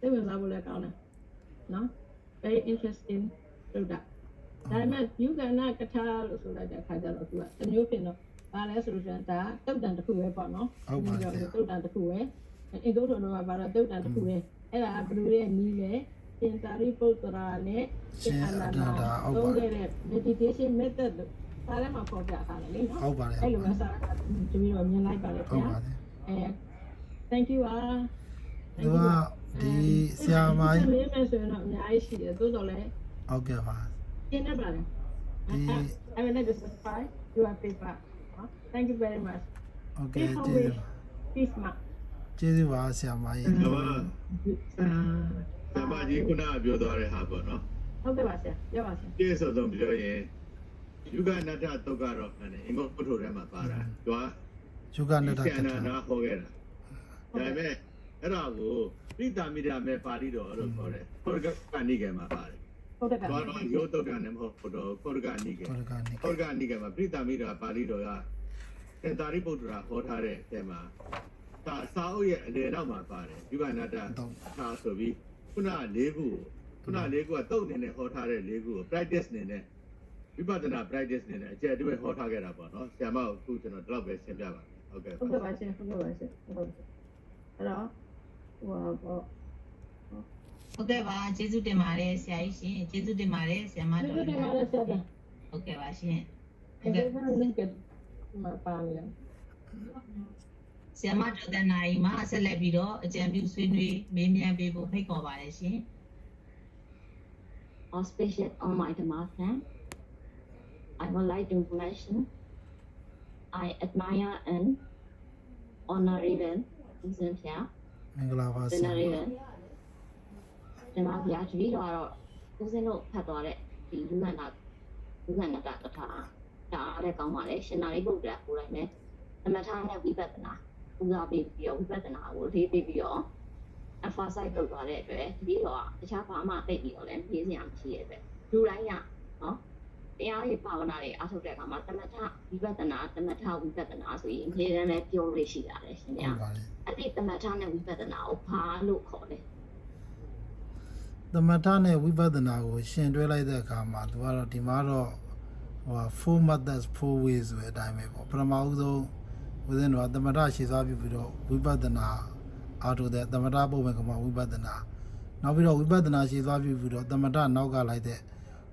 [SPEAKER 5] 7 level account. No, very interesting product. Diamond, Yuganaddhakhathā, so that I had a new pin of solution that took down the cool weapon, no? Took down the cool way, and it go to know about a took down the cool way. And I blew a knee, in Tari Potrane, meditation method. Thank you. I will let you subscribe. You are paper. Thank you very much.
[SPEAKER 1] Okay.
[SPEAKER 5] Peace, ma.
[SPEAKER 6] Yuganaddhakhathā Tokaro, and Imoto Para. Yuganaddhakhathā Hogera. Dame, Erago, Rita Mida me parido or Organigama Pari. Yotoganam Hodo, Organigama, Rita Mida Parido, Tentaripotra, Hotare, Tema. Saoya, the Rama Pari, Yuganaddhakhathā Sobi, Puna Legu, a toad in a Hotare Legu, practice in it. Vipassana practice in a chair to a hot target about no Sama food and a drop as Java. Okay.
[SPEAKER 5] Hello.
[SPEAKER 2] Okay, Jesu de Mare, Jesu de Mare, Sama. Okay, Sama the Naima, Celebido, a champion swing, maybe and people pick over.
[SPEAKER 7] auspicious on my Dhamma plan. I would like to mention I admire and honor even Susan Pia,
[SPEAKER 1] မင်္ဂလာပါဆရာ
[SPEAKER 7] Venerable Dhamma Pia တပည့်တော်ကတော့ဦးဇင်းတို့ဖတ်သွားတဲ့ဒီလူနန္ဒကထာဒါအားလည်းကောင်းပါလေရှင်နာရိပုတ္တရာကိုယ်တိုင်လည်းသမထနဲ့ဝိပဿနာပူဇော်ပြီးတော့ဝိပဿနာကိုအလေးပေးပြီးတော့ emphasize လုပ်သွားတဲ့အတွက်တပည့်တော်ကတခြားဘာမှသိပြီးတော့လည်းပြေးစရာမရှိတဲ့အတွက်လူတိုင်းကနော်တရားရေးဘာဝနာတွေအားထုတ်တဲ့အခါမှာသမထဝိပဿနာသမထဝိပဿနာဆိုရင်အများကြီးလည်းပြောလို့ရှိရတယ်ရှင်ဗျာအဲ့ဒီသမထနဲ့ဝိပဿနာကိုဘာလို့ခေါ်လဲ
[SPEAKER 1] သမထနဲ့ဝိပဿနာကိုရှင်တွဲလိုက်တဲ့အခါမှာသူကတော့ဒီမှာတော့four methods four ways ဆိုတဲ့အတိုင်းပဲပေါ့ပထမဦးဆုံးဦးဇင်းတို့ကသမထရှေ့သွားပြီးတော့ဝိပဿနာအားထုတ်တဲ့သမထပုံမှန်ကမှဝိပဿနာနောက်ပြီးတော့ဝိပဿနာရှေ့သွားပြီးတော့သမထနောက်ကလိုက်တဲ့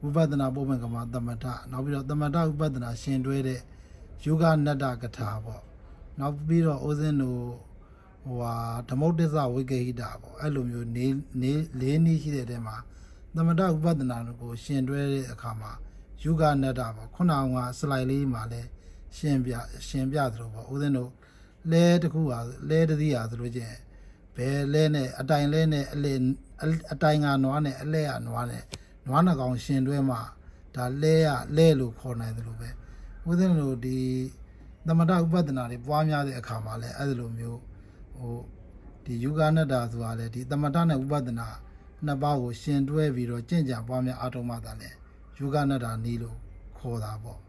[SPEAKER 1] ဝိပဿနာပုံမှန်ကမှသမထနောက်ပြီးတော့သမထဝိပဿနာရှင်တွဲတဲ့ယောဂနတ္တကထာပေါ့နောက်ပြီးတော့ဦးဇင်းတို့ဓမ္မုဒ္ဒစ္စဝိကေဟိတာပေါ့အဲ့လိုမျိုးနေလေးနည်းရှိတဲ့တဲမှာသမထဥပဒနာကိုရှင်တွဲတဲ့အခါမှာယုဂနတ္တပေါ့ခုနကစလိုက်လေးမှာလဲရှင်ပြသလိုပေါ့ဦးဇင်းတို့လဲတစ်ခုဟာလဲတစ်စီးဟာဆိုလို့ချင်းဘယ်လဲနဲ့အတိုင်လဲနဲ့အတိုင်ကနွားနဲ့အလဲကနွားနဲ့နွားနှကောင်ရှင်တွဲမှာဒါလဲလို့ခေါ်နိုင်တယ်လို့ပဲဦးဇင်းတို့ဒီသမထဥပဒနာတွေပွားများတဲ့အခါမှာလဲအဲ့လိုမျိုးဒီယုဂနတ္တာဆိုတာလေဒီသမထနဲ့ဥပဒနာနှစ်ပါးကိုရှင်တွဲပြီးတော့ကြင့်ကြံပွားများအားထုတ်မှသာလေယုဂနတ္တာနည်းလို့ခေါ်တာပေါ့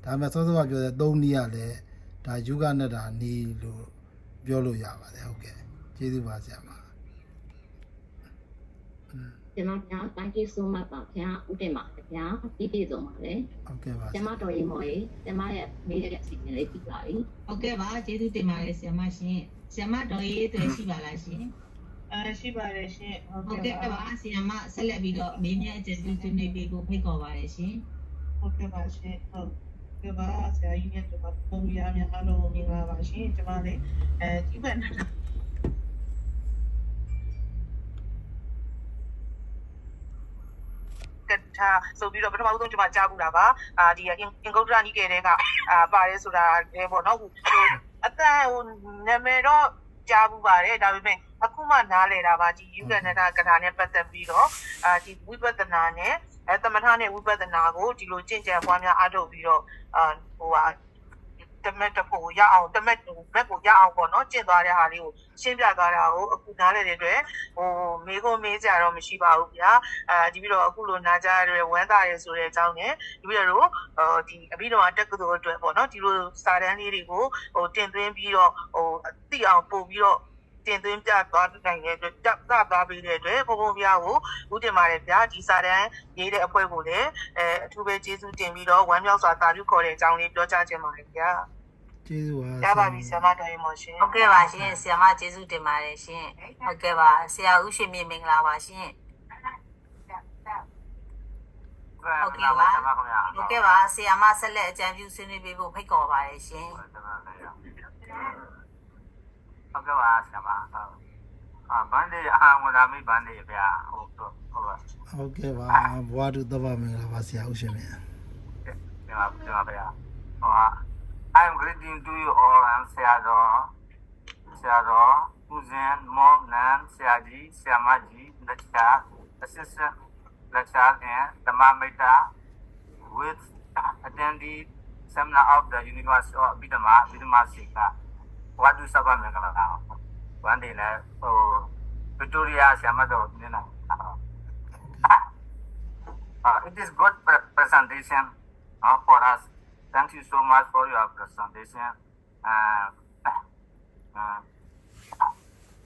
[SPEAKER 1] ဒါပေမဲ့စောစောကပြောတဲ့သုံးနည်းကလည်းဒါယုဂနတ္တာနည်းလို့ပြောလို့ရပါတယ်ဟုတ်ကဲ့ကျေးဇူးပါဆရာမ
[SPEAKER 7] ကျွန်တော်က thank you so much ပါခင်ဗျာဥတည်ပါခင်ဗျာပြီးဆုံးပါလေ
[SPEAKER 1] ဟုတ်ကဲ့ပါ
[SPEAKER 7] ကျွန်မတော်ရင်မော်ရေကျွန်မရဲ့မေးတဲ့အစီအစဉ်လေးပြီးပါပြီ
[SPEAKER 2] ဟုတ်ကဲ့ပါကျေးဇူးတင်ပါတယ်ဆရာမရှင်ဆရာမတော်ရေးတွေ့ရှိပါလားရှင်
[SPEAKER 8] ရှိပါတယ်ရှင်
[SPEAKER 2] ဟုတ်ကဲ့ပါဆရာမဆက်လက်ပြီးတော့မေးမြန်းချက်ဆွေးနွေးပေးဖို့ဖိတ်ခေါ်ပါတယ်ရှင်
[SPEAKER 8] ဟုတ်ကဲ့ပါရှင်ဟုတ်ကဲ့ပါဆရာကြီးနဲ့ကျွန်မပုံပြရများအားလုံးမင်္ဂလာပါရှင်ကျွန်မလေးဒီဘက်ထားဆိုပြီးတော့ပထမဆုံးကျွန်မကြားဘူးတာပါဒီအင်္ဂုတ္တရနိကေတဲ့ကပါတယ်ဆိုတာလေပေါ့နော်အတန်ဟိုနာမည်တော့ကြားဘူးပါတယ်ဒါပေမဲ့အခုမှနားလည်တာပါဒီယူကနတာကထာနဲ့ပတ်သက်ပြီးတော့ဒီဝိပဿနာနဲ့သမထနဲ့ဝိပဿနာကိုဒီလိုကြင်ကြံပွားများအားထုတ်ပြီးတော့ဟိုဟာတမက်တဖို့ရအောင်တမက်ဘက်ကိုရအောင်ပေါ့နော်ကျင့်သွားတဲ့ဟာလေးကိုရှင်းပြသွားတာကိုအခုနားလည်တဲ့အတွက်ဟိုမေးခွန်းမေးကြတော့မရှိပါဘူးဗျာဒီပြီးတော့အခုလိုနားကြရတဲ့ဝမ်းသာရဲဆိုတဲ့အကြောင်းနဲ့ဒီပြီးတော့ဒီအပြီးတော့တက္ကသိုလ်အတွက်ပေါ့နော်ဒီလိုစာတန်းလေးတွေကိုဟိုတင်သွင်းပြီးတော့ဟိုသိအောင်ပို့ပြီးတော့တင်သွင်းပြသွားနိုင်တဲ့အတွက်တက်သွားပြီးတဲ့အတွက်ဘုံဘုံပြားကိုဦးတင်ပါတယ်ဗျာဒီစာတန်းရေးတဲ့အဖွဲ့ကိုလည်းအထူးပဲကျေးဇူးတင်ပြီးတော့ဝမ်းမြောက်စွာတာပြုခေါ်တဲ့အကြောင်းလေးပြောကြားခြင်းပါတယ်ဗျာ
[SPEAKER 1] ကျေးဇူးပါ
[SPEAKER 8] ရပါပြီဆရာမတော်ရင်ပါရှင်
[SPEAKER 2] ဟုတ်ကဲ့ပါရှင်ဆရာမကျေးဇူးတင်ပါတယ်ရှင်ဟုတ်ကဲ့ပါဆရာဦးရှင်မြင့်မင်္ဂလာပါရှင်ဟုတ်ကဲ့ပါဟုတ်ကဲ့ပါဆရာမဆက်လက်အကြံပြုဆွေးနွေးပေးဖို့ဖိတ်ခေါ်ပါတယ်ရှင်
[SPEAKER 9] ဟုတ်ကဲ့ပါဆရာမဘန်ဒီအာဝလာမိဘန်ဒီဗျာဟုတ်
[SPEAKER 1] ကဲ့ပါဘွားတို့တပတ်မင်္ဂလာပါဆရာဦးရှင်မြင့်
[SPEAKER 9] ဗျာဗျာဟောI am greeting to you all and Sayado, Uzen, Mom, Nan, Sayadi, Siamaji, Lecture, Assistant Lecture and the Mamita with attendee seminar of the University of Bidama Sika. What do Sabah Megala now? One day, Victoria Siamado. It is good presentation for us. Thank you so much for your presentation.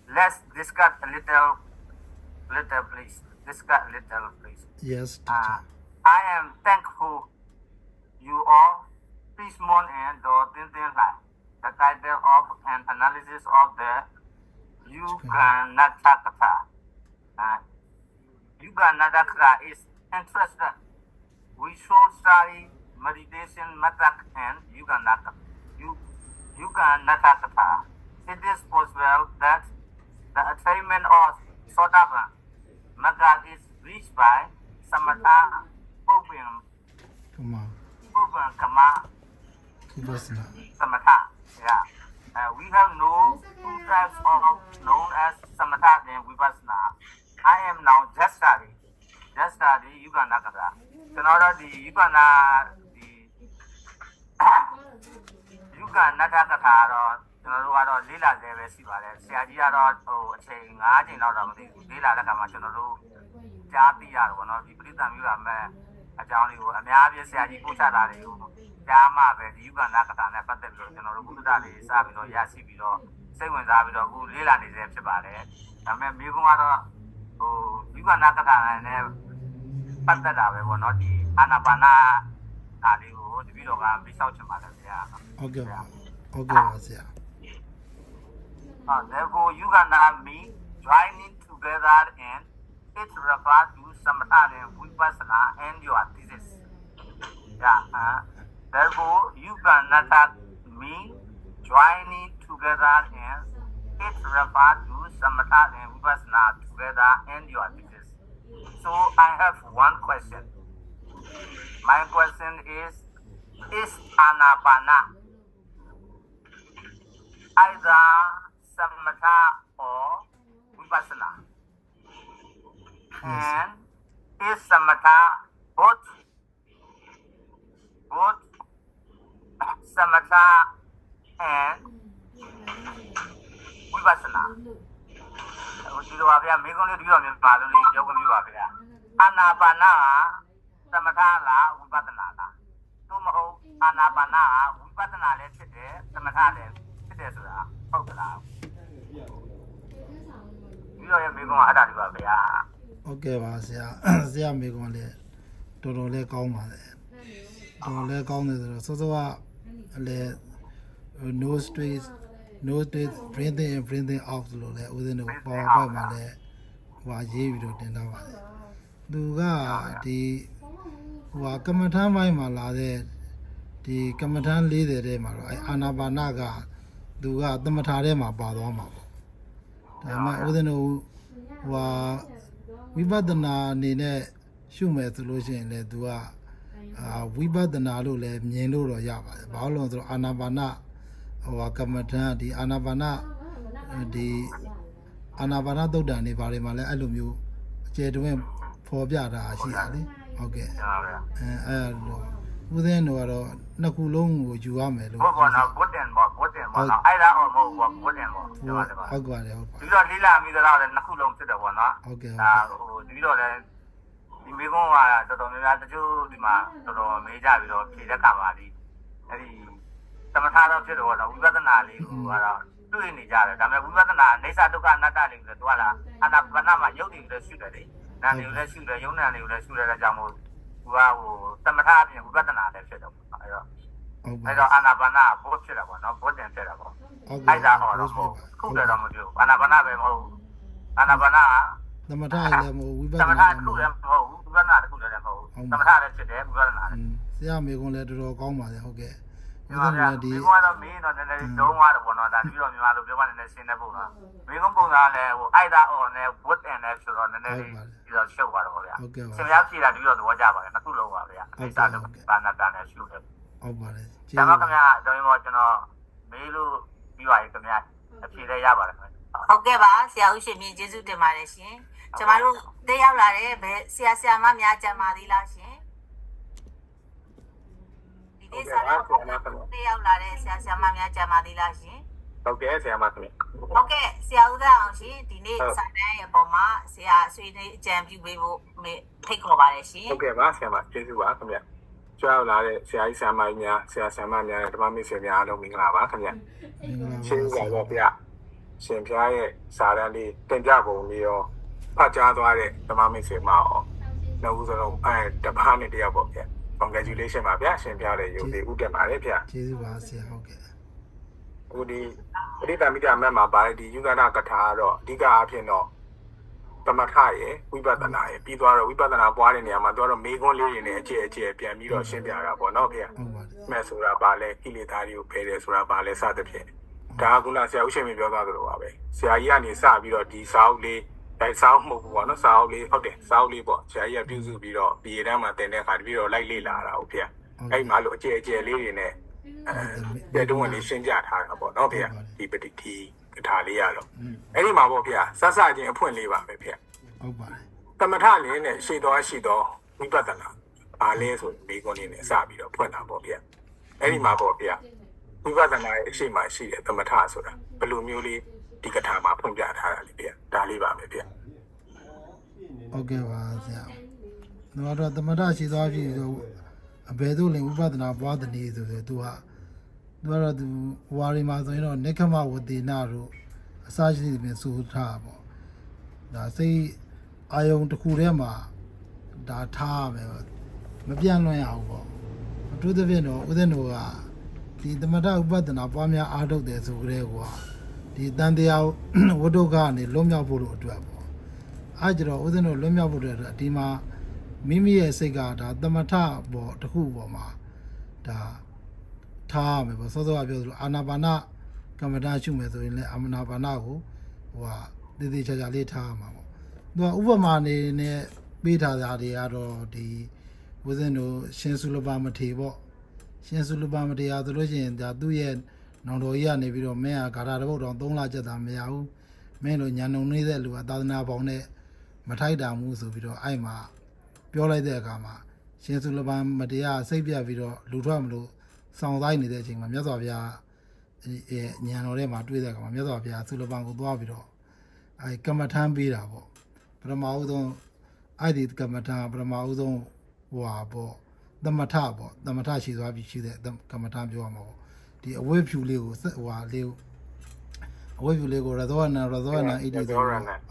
[SPEAKER 9] Let's discuss a little, please. Discuss a little, please.
[SPEAKER 1] Yes.
[SPEAKER 9] I am thankful you all. Please moon and do the title of an analysis of the Yuganaddhakhathā. Yuganaddhakhathā is interesting. We should study meditation method and Yuganaddhakhathā. It is possible that the attainment of Sotapan method is reached by Samata Open
[SPEAKER 1] come on
[SPEAKER 9] Open Kama
[SPEAKER 1] vipassana
[SPEAKER 9] Samata. Yeah. We have no two types of known as Samata and Vipassana. I am now just study Yuganaddhakhathā. So now that the Yuganaddhakhathāကျွန်တော်တို့ကတော့လေးလာသေးပဲရှိပါတယ်ဆရာကြီးကတော့အချိန်9ချိန်လောက်တော့မသိဘူးလေးလာတဲ့ခါမှာကျွန်တော်တို့ကြားသိရတော့ဗောနော်ဒီပရိသတ်မျိုးလာမဲ့အကြောင်းလေးကိုအများကြီးဆရာကြီးပို့ချတာတွေကိုကြားမှပဲဒီYuganaddhakhathāနဲ့ပတ်သက်ပြီးတော့ကျွန်တော်တို့ဘုဒ္ဓလေးစပြီးတော့ရရှိပြီးတော့စိတ်ဝင်စားပြီးတော့အခုလေးလာနေစေဖြစ်ပါတယ်ဒါပေမဲ့မိကုန်းကတော့Yuganaddhakhathāနဲ့ပတ်သက်တာပဲဗောနော်ဒီအာနာပါနာအားလေးကိုတပည့်တော်ကပြီးဆောက်ချင်ပါတယ်ဆရာ
[SPEAKER 1] ဟုတ်ကဲ့ပါဆရာ
[SPEAKER 9] Therefore, Yugana means joining together and it refers to Samatha and Vipassana and your thesis. Yeah. Therefore, Yuganaddhakhathā means joining together and it refers to Samatha and Vipassana together and your thesis. So I have one question. My question is Anapana either Samatha or Vipassana? And is Samatha both Samatha and Vipassana? ဒီလိုပါဗျာမိကုန်းလေးဒီလိုမျိုးပါလို့လေးပြောခွင့်ပြုပါဗျာအာနာပါနာကသမထလားဝိပဿနာလားသို့မဟုတ်အာနာပါနာကဝိပဿနာလည်းဖြစ်တယ်သမထလည်းဖြစ်တယ်ဆိုတာဟုတ်ကလားဒီလိုရမိကုန်းကအဲ့ဒါဒီပါဗျာ
[SPEAKER 1] ဟုတ်ကဲ့ပါဆရာမိကုန်းလည်းတော်တော်လေးကောင်းပါတယ်တော်လည်းကောင်းတယ်ဆိုတော့စောစောကလည်း no stress breathing in breathing out လို့လည်းဦးဇင်းတို့ PowerPoint မှာလည်းဟိုရေးပြီးတော့တင်ထားပါတယ်သူကဒီဟိုကမ္မထမ်းပိုင်းမှာလာတဲ့ဒီကမ္မထမ်း40ထဲမှာတော့အာနာပါနကသူကသမထထဲမှာပါသွားမှာပေါ့ဒါပေမဲ့ဦးဇင်းတို့ဟိုဝိပဿနာအနေနဲ့ရှုမယ်ဆိုလို့ရှိရင်လည်းသူကဝိပဿနာလို့လည်းမြင်လို့တော့ရပါတယ်ဘာလို့လဲဆိုတော့အာနာပါနဟိုကမ္မထမ်းဒီအာနာပါနသုတ်တန်တွေဘာတွေမှာလဲအဲ့လိုမျိုးအကျယ်တွင်းဖော်ပြတာရှိတာလေဟုတ်ကဲ့အဲ့လိုဦးဇင်းတို့ကတော့နှစ်ခုလုံးကိုယူရမယ်လို့
[SPEAKER 9] ဟုတ်ပါတော့ဘုဒ္ဓံပေါ့နော်အဲ့ဒါတော့မဟုတ်ဘူးဘုဒ္ဓံပေါ့ပြောပါတယ်ပါ
[SPEAKER 1] ဟုတ်ပါတယ်
[SPEAKER 9] ဒီတော့လေးလာမိသလားလည်းနှစ်ခုလုံးဖြစ်တယ်ပေါ့နော်
[SPEAKER 1] ဟုတ်ကဲ့
[SPEAKER 9] ဒါဟိုဒီတော့လည်းဒီမိကုန်းကတော်တော်များများတချို့ဒီမှာတော်တော်မေးကြပြီးတော့ဖြေတဲ့ခါမှာဒီအဲ့ဒီသမထတော့ဖြစ်တော့ဝိပဿနာလေးကိုကတော့တွေ့နေကြတယ်ဒါပေမဲ့ဝိပဿနာအိဋ္ဌဒုက္ခအနတ္တလေးကိုလည်းသူကလားအာနာပါနမှာယုတ်တွေလည်းရှုတယ်လေနာနေကိုလည်းရှုတယ်ယုံနာနေကိုလည်းရှုတယ်တဲ့ကြောင့်မို့သူကဟိုသမထအပြင်ဝိပဿနာလည်းဖြစ်တယ်ပေါ့အဲ့တော့အာနာပါနဘုတ်ဖြစ်တာပေါ့နော်ဘုတ်တင်ဖြစ်တာပေါ့အဲ့ဒါဟောတော့ခုတည်းတော့မပြောအာနာပါနပဲမဟုတ်အာနာပါန
[SPEAKER 1] သမထလည်းမဟုတ်ဝိပဿနာ
[SPEAKER 9] လည်းမဟုတ်ဝိပဿနာတစ်ခုလည်းမဟုတ်သမထလည်းဖြစ်တယ်ဝိပဿနာလည်း
[SPEAKER 1] ဆရာမေကွန်လည်းတော်တော်ကောင်းပါတယ်ဟုတ်ကဲ့
[SPEAKER 9] ဒီကတော့မင်းကတော့မင်းတော့နည်းနည်းလုံးသွားတယ်ပေါ့နော်ဒါပြီးတော့မြန်မာလိုပြောမှနည်းနည်းရှင်းနေပုံတော့မင်းကပုံစံလည်းဟိုအိုက်ဒါအော်နဲ့ဝတ်တယ်နဲ့ဆိုတော့နည်းနည်းပြီးတော့ရှုပ်သွားတော့ဗျာ
[SPEAKER 1] ဟုတ်ကဲ့ပါ
[SPEAKER 9] ဆင်များဖြေတာပြီးတော့သဘောကျပါတယ်နှစ်ခုလုံးပါဗျာအိုက်ဒါတော့ဘာနာတာနဲ့ရှုတယ်
[SPEAKER 1] ဟုတ်ပါတယ်
[SPEAKER 9] ဒါမှခင်ဗျာတော်ရင်တော့ကျွန်တော်မေးလို့ပြီးပါပြီခင်ဗျာအဖြေလည်းရပါတယ်ခင်ဗျာ
[SPEAKER 2] ဟုတ်ကဲ့ပါဆရာဦးရှင်မြင့်ကျေးဇူးတင်ပါတယ်ရှင်ကျမတို့တက်ရောက်လာတဲ့ဆရာမများကြံပါသေးလားရှင်ဒီစားတော့တက်ရောက်လာတဲ့ဆရာမများကြံပါသေးလားရှင်
[SPEAKER 9] ဟုတ်ကဲ့ဆရာမခင်ဗျ
[SPEAKER 2] ဟုတ်ကဲ့ဆရာဦးသားအောင်ရှင်ဒီနေ့စာတန်းရဲ့ပုံမှာဆရာဆွေးနွေးအကြံပြုပေးဖို့ဖိတ်ခေါ်ပါတယ်ရှင်
[SPEAKER 9] ဟုတ်ကဲ့ပါဆရာမကျေးဇူးပါခင်ဗျကြွားလာတဲ့ဆရာကြီးဆရာမကြီးများဆရာဆရာမများနဲ့ဓမ္မမိတ်ဆွေများအားလုံးမင်္ဂလာပါခင်ဗျရှင်းကြပါဗျာရှင်ဖျားရဲ့စာတန်းလေးတင်ပြပုံလေးရောဖတ်ကြားသွားတဲ့ဓမ္မမိတ်ဆွေမှာရောနှုတ်စလုံးတပားနဲ့တယောက်ပေါ့ဗျာcongratulation ပါဗျာရှင်ပြတဲ့ယုံကြည်ဥတက်ပါတယ်ဗျာ
[SPEAKER 1] ကျေးဇူးပါဆရာဟုတ်ကဲ့
[SPEAKER 9] အခုဒီပရိသမိတမတ်မှာပါတယ်ဒီယုဂနာကထာကတော့အဓိကအားဖြင့်တော့သမထရဲ့ဝိပဿနာရဲ့ပြီးသွားတော့ဝိပဿနာပွားတဲ့နေရာမှာသူကတော့မေခွန်းလေးတွေနဲ့အကျယ်ပြန်ပြီးတော့ရှင်းပြတာပေါ့နော်ဗျာ
[SPEAKER 1] ဟုတ်ပါတယ်
[SPEAKER 9] မဲ့ဆိုတာပါလဲကိလေသာတွေကိုဖယ်တယ်ဆိုတာပါလဲစသဖြင့်ဒါကခုနဆရာဦးရှင်မပြောသွားသလိုပါပဲဆရာကြီးကနေစပြီးတော့ဒီစာအုပ်လေး တိုင်ဆောင်မှုပေါ့နော်စာအုပ်လေးဟုတ်တယ်စာအုပ်လေးပေါ့ဆရာကြီးကပြုစုပြီးတော့ဒီတန်းမှာတင်တဲ့ခါတပြီးတော့လိုက်လေ့လာတာဟုတ်ဗျာအဲ့မှာလို့အကျယ်လေးတွေနဲ့တဲ့တုံးဝင်လေးရှင်းပြထားတာပေါ့နော်ဗျာဒီကထာလေးရတော့အဲ့ဒီမှာပေါ့ဗျာစချင်းအဖွင့်လေးပါပဲဗျာ
[SPEAKER 1] ဟုတ်ပါတယ်
[SPEAKER 9] သမထလင်းနဲ့ရှေ့တော်ဝိပဿနာအားလဲဆိုဒီကုန်းလေးနဲ့စပြီးတော့ဖွင့်တာပေါ့ဗျာအဲ့ဒီမှာပေါ့ဗျာဝိပဿနာရဲ့အရှိမရှိတဲ့သမထဆိုတာဘယ်လိုမျိုးလေးဒီကထာမှာဖွင့်ပြထားတာလေဗျာဒါလေးပါပဲဗျာ
[SPEAKER 1] ဟုတ်ကဲ့ပါဆရာတော့သမထရှိသွားပြီဆိုအဘယ်သို့လဲဝိပဿနာပွားတဲ့နေဆိုသူကတော့သူဝါရီမှာဆိုရင်တော့နိခမဝတိနာတို့အစရှိသဖြင့်ဆိုထားပေါ့ဒါစိတ်အာယုံတစ်ခုထဲမှာဒါထားရမယ်မပြန့်လွင့်ရဘူးပေါ့အထူးသဖြင့်တော့ဦးဇင်းတို့ကဒီသမထဥပဒနာပွားများအားထုတ်တယ်ဆိုကြတဲ့ကွာဒီတန်တရားဝတ္ထုကနေလွတ်မြောက်ဖို့လို့အတွက်ပေါ့အဲကြတော့ဦးဇင်းတို့လွတ်မြောက်ဖို့အတွက်ဒီမှာမိမိရဲ့စိတ်ကဒါသမထပေါ့တစ်ခုပေါ်မှာဒါထားရမယ်ပေါ့စောစောကပြောသလိုအာနာပါနကမ္မဋ္ဌာန်းရှုမယ်ဆိုရင်လည်းအာနာပါနကိုတည်တည်ချာချာလေးထားရမှာပေါ့သူကဥပမာနေနဲ့ပေးထားတာတွေကတော့ဒီဦးဇင်းတို့ရှင်စုလပမထေပေါ့ရှင်စုလပမထေဟာဆိုလို့ရှိရင်ဒါသူ့ရဲ့နောင်တော်ကြီးကနေပြီးတော့မင်းကဂါထာတစ်ပုဒ်တော့3လကျက်တာမရဘူးမင်းတို့ညာနှုံနေတဲ့လူကသာသနာပေါင်းနဲ့မထိုက်တာမှုဆိုပြီးတော့အဲ့မှာပြောလိုက်တဲ့အခါမှာရှင်စုလပမထေကစိတ်ပြတ်ပြီးတော့လူထွက်မလို့စောင့်ဆိုင်နေတဲ့အချိန်မှာမြတ်စွာဘုရားညာတော်ထဲမှာတွေ့တဲ့အခါမှာမြတ်စွာဘုရားစုလပကိုသွားပြီးတော့အဲ့ကမ္မထမ်းပေးတာပေါ့ပထမဦးဆုံးအဲ့ဒီကမ္မထမ်းပထမဦးဆုံးပေါ့သမထပေါ့သမထရှိသွားပြီရှိတဲ့ကမ္မထမ်းပြောရမှာပေါ့ဒီအဝိဖြူလေးကိုအဝိဖြူလေးကိုရသောနာဣတိဆို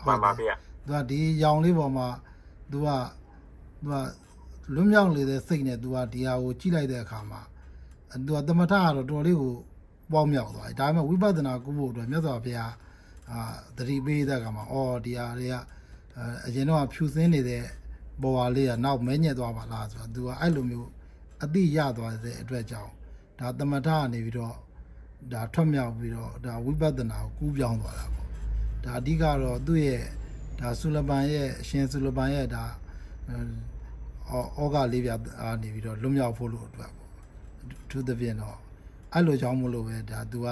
[SPEAKER 1] မှန်ပါဗျာသူကဒီရောင်လေးပေါ်မှာသူကလွတ်မြောက်နေတဲ့စိတ်နဲ့သူကဒီဟာကိုကြည့်လိုက်တဲ့အခါမှာသူကသမထကတော့တော်လေးကိုပေါင်းမြောက်သွားတယ်ဒါပေမဲ့ဝိပဿနာကုဖို့အတွက်မြတ်စွာဘုရားသတိပေးတဲ့အခါမှာဒီဟာတွေကအရင်တော့ဖြူစင်းနေတဲ့ပေါ်ဝါလေးကနောက်မဲညက်သွားပါလားဆိုတော့သူကအဲ့လိုမျိုးအတိရသွားတဲ့အတွက်ကြောင့်ဒါသမထကနေပြီးတော့ဒါထွက်မြောက်ပြီးတော့ဒါဝိပဿနာကိုကူးပြောင်းသွားတာပေါ့ဒါအဓိကတော့သူ့ရဲ့ဒါဆုလပန်ရဲ့အရှင်ဆုလပန်ရဲ့ဒါဩဃလေးပြနေပြီးတော့လွတ်မြောက်ဖို့လို့အတွက်ပေါ့သူသဖြင့်တော့အဲ့လိုကြောင့်မလို့ပဲဒါသူက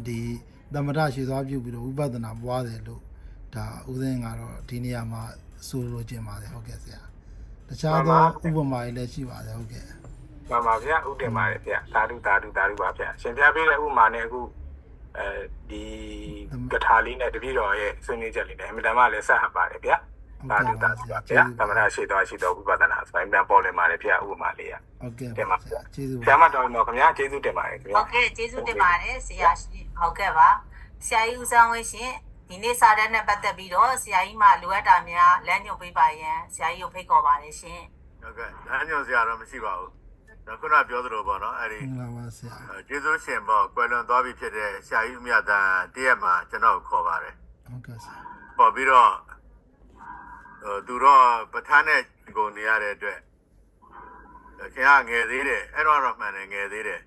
[SPEAKER 1] ဒီသမထရှိသွားပြုပြီးတော့ဝိပဿနာပွားတယ်လို့ဒါဥစဉ်ကတော့ဒီနေရာမှာဆိုလိုချင်ပါတယ်ဟုတ်ကဲ့ဆရာတခြားသောဥပမာတွေလည်းရှိပါတယ်ဟုတ်ကဲ့
[SPEAKER 9] မှန်ပါဗျာဥတင်ပါတယ်ဗျာသာဓုပါဗျာရှင်ပြပေးတဲ့ဥပမာနဲ့အခုဒီကထာလေးနဲ့တပည့်တော်ရဲ့ဆွေးနွေးချက်လေးနဲ့အမြဲတမ်းလည်းဆက်ဟပ်ပါတယ်ဗျာသာဓုပါဗျာသမထရှိတော်ဝိပဿနာဆိုရင်ပြန်ပေါ်လည်ပါတယ်ဗျာဥပမာလေး
[SPEAKER 1] ဟုတ်ကဲ့
[SPEAKER 9] တင်ပါဗျာ
[SPEAKER 1] ကျေးဇူး
[SPEAKER 9] ဆရာမတော်တော်ခင်ဗျာကျေးဇူးတင်ပါတယ်ခင်ဗျာ
[SPEAKER 8] ဟုတ်ကဲ့ကျေးဇူးတင်ပါတယ်ဆရာရှင်ဟုတ်ကဲ့ပါဆရာကြီးဦးဆောင်ဝင်းရှင်ဒီနေ့စာတန်းနဲ့ပတ်သက်ပြီးတော့ဆရာကြီးမှလိုအပ်တာများလမ်းညွှန်ပေးပါရန်ဆရာကြီးကိုဖိတ်ခေါ်ပါတယ်ရှင်
[SPEAKER 6] ဟုတ်ကဲ့လမ်းညွှန်ဆရာတော့မရှိပါဘူးခုနပြောသလိုပေါ့နော်အဲ့ဒီ
[SPEAKER 1] မှန်ပါဆရာ
[SPEAKER 6] ကျေးဇူးရှင်ပေါ့ကွယ်လွန်သွားပြီဖြစ်တဲ့ဆရာကြီးမြတ်တန်တရက်မှာကျွန်တော်ခေါ်ပါတယ်
[SPEAKER 1] ဟုတ်ကဲ့ဆရာ
[SPEAKER 6] ပေါ်ပြီးတော့သူတော့ပဋ္ဌာန်းနဲ့ကိုနေရတဲ့အတွက်ခင်ဗျာငယ်သေးတယ်အဲ့တော့မှန်တယ်ငယ်သေးတယ်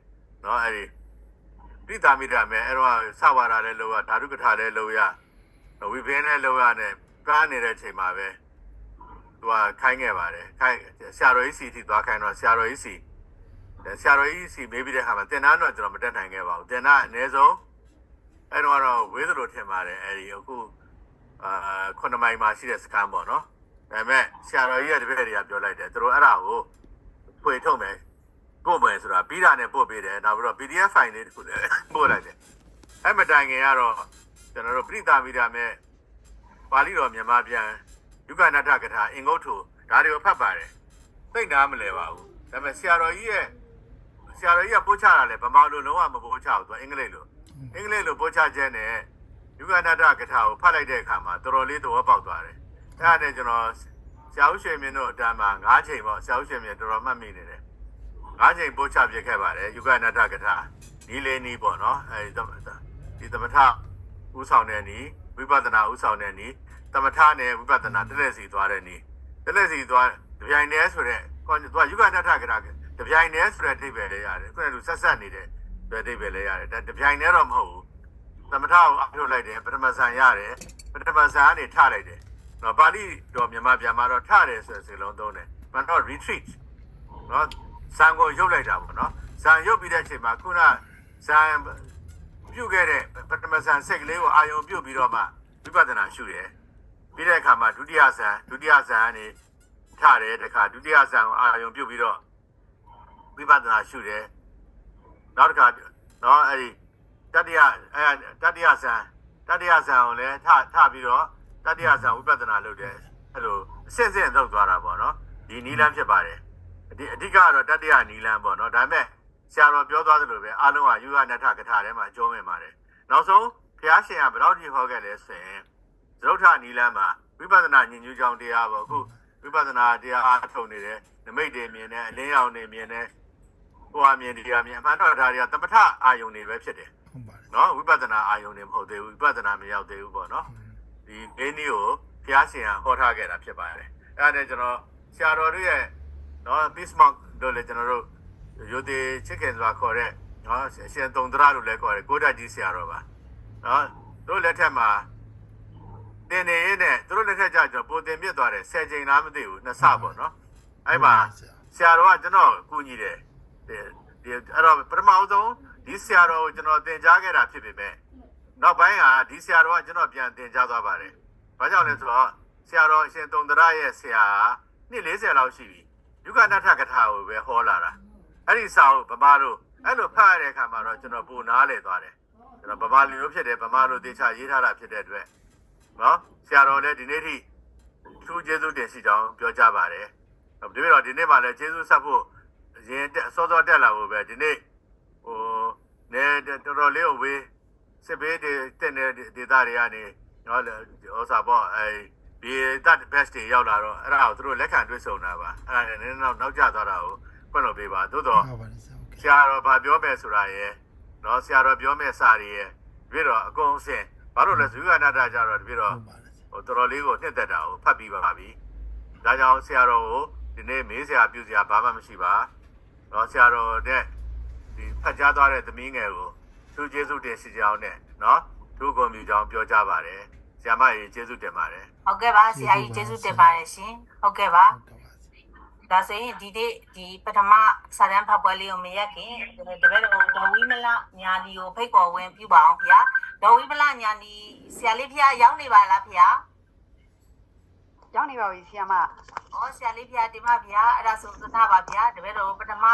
[SPEAKER 6] နော်အဲ့ဒီပိတာမိတာမဲ့အဲ့တော့စဝါရာလည်းလောရဓာတုကထာလည်းလောရဝိဘင်းလည်းလောရနဲ့ကားနေတဲ့အချိန်မှာပဲသူကခိုင်းခဲ့ပါတယ်ခိုင်းဆရာတော်ကြီးစီထိသွားခိုင်းတော့ဆရာတော်ကြီးစီမေးပြီးတဲ့အခါမှာတင်နာတော့ကျွန်တော်မတက်နိုင်ခဲ့ပါဘူးတင်နာအနည်းဆုံးအဲ့တော့ဝေးသလိုထင်ပါတယ်အဲ့ဒီအခု9မိုင်မှာရှိတဲ့စကန်ပေါ့နော်ဒါပေမဲ့ဆရာတော်ကြီးရဲ့တပည့်တွေကပြောလိုက်တယ်သူတို့အဲ့ဒါကိုဖွေထုတ်မယ်ပို့မယ်ဆိုတာပြီးတာနဲ့ပို့ပေးတယ်နောက်ပြီးတော့ PDF file လေးတစ်ခုလည်းပို့လိုက်တယ်အဲ့မတိုင်ခင်ကတော့ကျွန်တော်တို့ပြိတာမိတာမဲ့ပါဠိတော်မြန်မာပြန်ယုဂနတ္ထကထာအင်္ဂုတ္ထုဒါတွေကိုဖတ်ပါတယ်သိနာမလဲပါဘူးဒါပေမဲ့ဆရာတော်ကြီးကပို့ချတာလေဗမာလိုလုံးဝမပို့ချဘူးသူအင်္ဂလိပ်လိုပို့ချခြင်းနဲ့ယုဂနတ္ထကထာကိုဖတ်လိုက်တဲ့အခါမှာတော်တော်လေးသဘောပေါက်သွားတယ်အဲ့ဒါနဲ့ကျွန်တော်ဆရာဦးရွှေမြင့်တို့အတန်းမှာ9ချိန်ပေါ့ဆရာဦးရွှေမြင့်တော်တော်မှတ်မိနေတယ်9ချိန်ပို့ချပြခဲ့ပါတယ်ယုဂနတ္ထကထာဒီလေးနီးပေါ့နော်အဲဒီသမထဥဆောင်တဲ့နီးဝိပဿနာဥဆောင်တဲ့နီးသမထနဲ့ဝိပဿနာတက်လက်စီသွားတဲ့နီးတက်လက်စီသွားတပြိုင်တည်းဆိုတဲ့သူကယုဂနတ္ထကထာတပြိုင်တည်းဆိုတဲ့အဓိပ္ပာယ်လေးရတယ်ခုနကဆက်နေတဲ့အတွက်အဓိပ္ပာယ်လေးရတယ်တပြိုင်တည်းတော့မဟုတ်ဘူး သမထကိုအထုတ်လိုက်တယ်ပထမဆန်ရတယ်ပထမဆန်ကနေထလိုက်တယ်နော်ပါဠိတော်မြန်မာပြန်မှာတော့ထတယ်ဆိုတဲ့စကားလုံးသုံးတယ်မနော် retreat နော်ဆန်ကိုရုပ်လိုက်တာပေါ့နော်ဆန်ရုပ်ပြီးတဲ့အချိန်မှာခုနဆန်ပြုတ်ခဲ့တဲ့ပထမဆန်စိတ်ကလေးကိုအာယုံပြုတ်ပြီးတော့မှဝိပဿနာရှုတယ်ပြီးတဲ့အခါမှာဒုတိယဆန်ကနေထတယ်တခါဒုတိယဆန်ကိုအာယုံပြုတ်ပြီးတော့ဝိပဿနာရှုတယ်နောက်တစ်ခါနော်အဲ့ဒီတတိယဆန်ကိုလည်းထပြီးတော့တတိယဆန်ဝိပဿနာလုပ်တယ်အဲ့လိုအစစ်လုပ်သွားတာပေါ့နော်ဒီနီလန်းဖြစ်ပါတယ်အဓိကတော့တတိယနီလန်းပေါ့နော်ဒါပေမဲ့ဆရာတော်ပြောသွားသလိုပဲအားလုံးကယူရနထကထာထဲမှာအကျုံးဝင်ပါတယ်နောက်ဆုံးဘုရားရှင်ကဘယ်တော့ဒီဟောခဲ့လဲဆိုရင်သရုပ်ထနီလန်းမှာဝိပဿနာဉာဏ်ညူးကြောင်းတရားပေါ့အခုဝိပဿနာတရားအားထုတ်နေတယ်နမိတ်တွေမြင်တယ်အလင်းရောင်တွေမြင်တယ်ဟိုအမြင်တရားမြင်အမှန်တော့ဒါတွေကသမထအာယုန်တွေပဲဖြစ်တယ်ဟုတ်ပါတယ်နော်ဝိပဿနာအာယုန်တွေမဟုတ်သေးဘူးဝိပဿနာမရောက်သေးဘူးပေါ့နော်ဒီအင်းကြီးကိုဘုရားရှင်ကဟောထားခဲ့တာဖြစ်ပါတယ်အဲ့ဒါနဲ့ကျွန်တော်ဆရာတော်တို့ရဲ့နော် peace monk တို့လည်းကျွန်တော်တို့ရိုသေချစ်ခင်စွာခေါ်တဲ့နော်ရှင်တုံတရလို့လည်းခေါ်တယ်ကိုဒတ်ကြီးဆရာတော်ပါနော်တို့လက်ထက်မှာတင်နေရင်နဲ့တို့လက်ထက်ကျကျွန်တော်ပိုတင်မြစ်သွားတယ်10ချိန်လားမသိဘူးနှစ်ဆပေါ့နော်အဲ့မှာဆရာတော်ကကျွန်တော်ကူညီတယ်ဒီအဲ့တော့ပထမဆုံးဒီဆရာတော်ကိုကျွန်တော်သင်ကြားခဲ့တာဖြစ်ပေမဲ့နောက်ပိုင်းကဒီဆရာတော်ကကျွန်တော်ပြန်သင်ကြားသွားပါတယ်ဘာကြောင့်လဲဆိုတော့ဆရာတော်အရှင်တုံတရရဲ့ဆရာနှစ်40လောက်ရှိပြီယုဂနထကထာကိုပဲဟောလာတာအဲ့ဒီစာကိုဗမာလိုအဲ့လိုဖတ်ရတဲ့အခါမှာတော့ကျွန်တော်ပိုနားလည်သွားတယ်ကျွန်တော်ဗမာလူမျိုးဖြစ်တယ်ဗမာလိုသေချာရေးထားတာဖြစ်တဲ့အတွက်နော်ဆရာတော်လည်းဒီနေ့ထိထူးကျေးဇူးတင်ရှိကြောင်းပြောကြပါတယ်ဒီနေ့တော့ဒီနေ့မှလည်းကျေးဇူးဆက်ဖို့ရင်စောစောတက်လာဖို့ပဲဒီနေ့ဟိုနေတော်တော်လေးကိုဝေးစစ်ဘေးတွေတက်နေတဲ့ဒေသတွေကနေနော်ဟောစာပေါ့ဒီတတ် best တွေရောက်လာတော့အဲ့ဒါကိုသူတို့လက်ခံတွေ့ဆုံတာပါအဲ့ဒါနဲ့နည်းနောက်ကျသွားတာကိုဖွင့်လို့ပေးပါသို့တော့ဆရာတော်ဗာပြောမယ်ဆိုတာရယ်နော်ဆရာတော်ပြောမယ်စာတွေရယ်ပြီးတော့အကုန်စင်ဘာလို့လဲဇူဝနာတာကြတော့ပြီးတော့ဟိုတော်တော်လေးကိုနှစ်သက်တာကိုဖတ်ပြီးပါပြီဒါကြောင့်ဆရာတော်ကိုဒီနေ့မေးစရာပြုစရာဘာမှမရှိပါနော်ဆရာတော်တဲ့ဒီဖတ်ကြားသွားတဲ့သမီးငယ်ကိုသူကျေးဇူးတင်ရှိကြောင်းနဲ့နော်သူ့ကိုမြူကြောင်းပြောကြပါတယ်ဆရာမကြီးကျေးဇူးတင်ပါတယ်
[SPEAKER 8] ဟုတ်ကဲ့ပါဆရာကြီးကျေးဇူးတင်ပါတယ်ရှင်ဟုတ်ကဲ့ပါဒါဆိုရင်ဒီပထမစာတန်းဖတ်ပွဲလေးကိုမရက်ခင်တပည့်တော်ဒေါ်ဝိမလညာနီကိုဖိတ်ခေါ်ဝင်ပြုပါအောင်ဗျာဒေါ်ဝိမလညာနီဆရာလေးဖျားရောက်နေပါလားဖျား
[SPEAKER 10] ရောက်နေပါပြီဆရာမ
[SPEAKER 8] ဩဆရာလေးဖျားတင်ပါဗျာအဲ့ဒါဆိုသနာပါဗျာတပည့်တော်ပထမ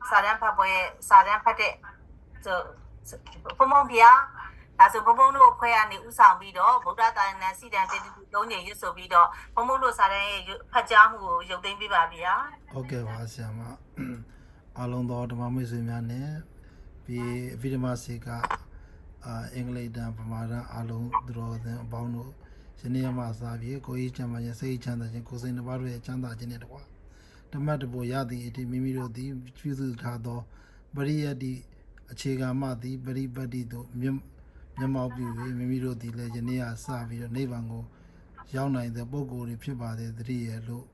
[SPEAKER 8] စာတန်းဖတ်ပွဲစာတန်းဖတ်တဲ့ဆိုဘုံဘုံဗျာဒါဆိုဘုံဘုံတို့အဖွဲ့ကနေဥဆောင်ပြီးတော့ဗုဒ္ဓသာသနာစီတန်တေတူ3ညရွတ်ဆိုပြီးတော့ဘုံဘုံတို့စာတန်းရဲ့ဖတ်ကြားမှုကိုရုပ်သိမ်းပေးပါဗျာ
[SPEAKER 1] ဟုတ်ကဲ့ပါဆရာမအားလုံးသောဓမ္မမိတ်ဆွေများနဲ့ပြီးအဖိဓမ္မစေကအင်္ဂလိပ်တန်ဗမာတန်အားလုံးသူတော်စင်အပေါင်းတို့ယနေ့မှစပြီးကိုကြီးချမ်းသာခြင်းစိတ်ချမ်းသာခြင်းကိုယ်စိတ်တစ်ပါးတို့ရဲ့ချမ်းသာခြင်းနဲ့တကွာဓမ္မတဘောရသည်အတိမိမိတို့သည်ပြုစုထားသောပရိယတ္တိအခြေခံမှသည်ပရိပတ်တိတို့မျက်မှောက်ပြု၍မိမိတို့သည်လည်းယနေ့ကစပြီးတော့နိဗ္ဗာန်ကိုရောက်နိုင်တဲ့ပုဂ္ဂိုလ်တွေဖြစ်ပါသေးတည်းရဲ့လို့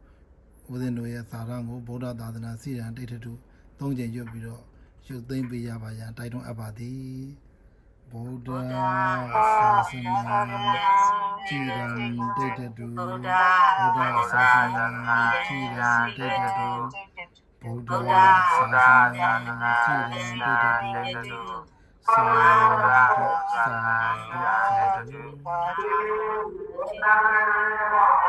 [SPEAKER 1] ဦးဇင်းတို့ရဲ့သာရကိုဗုဒ္ဓသာသနာစီရန်တိဋ္ဌတု3ချိန်ရွတ်ပြီးတော့ရုပ်သိမ်းပေးရပါရန်တိုက်တွန်းအပ်ပါသည်ဗုဒ္ဓသာသနာကြည်ရန်တိဋ္ဌတုဗုဒ္ဓသာသနာကြည်ရန်တိဋ္ဌတုဗုဒ္ဓသာသနာကြည်ရန်တိဋ္ဌတုသာဓုသာဓုသာဓု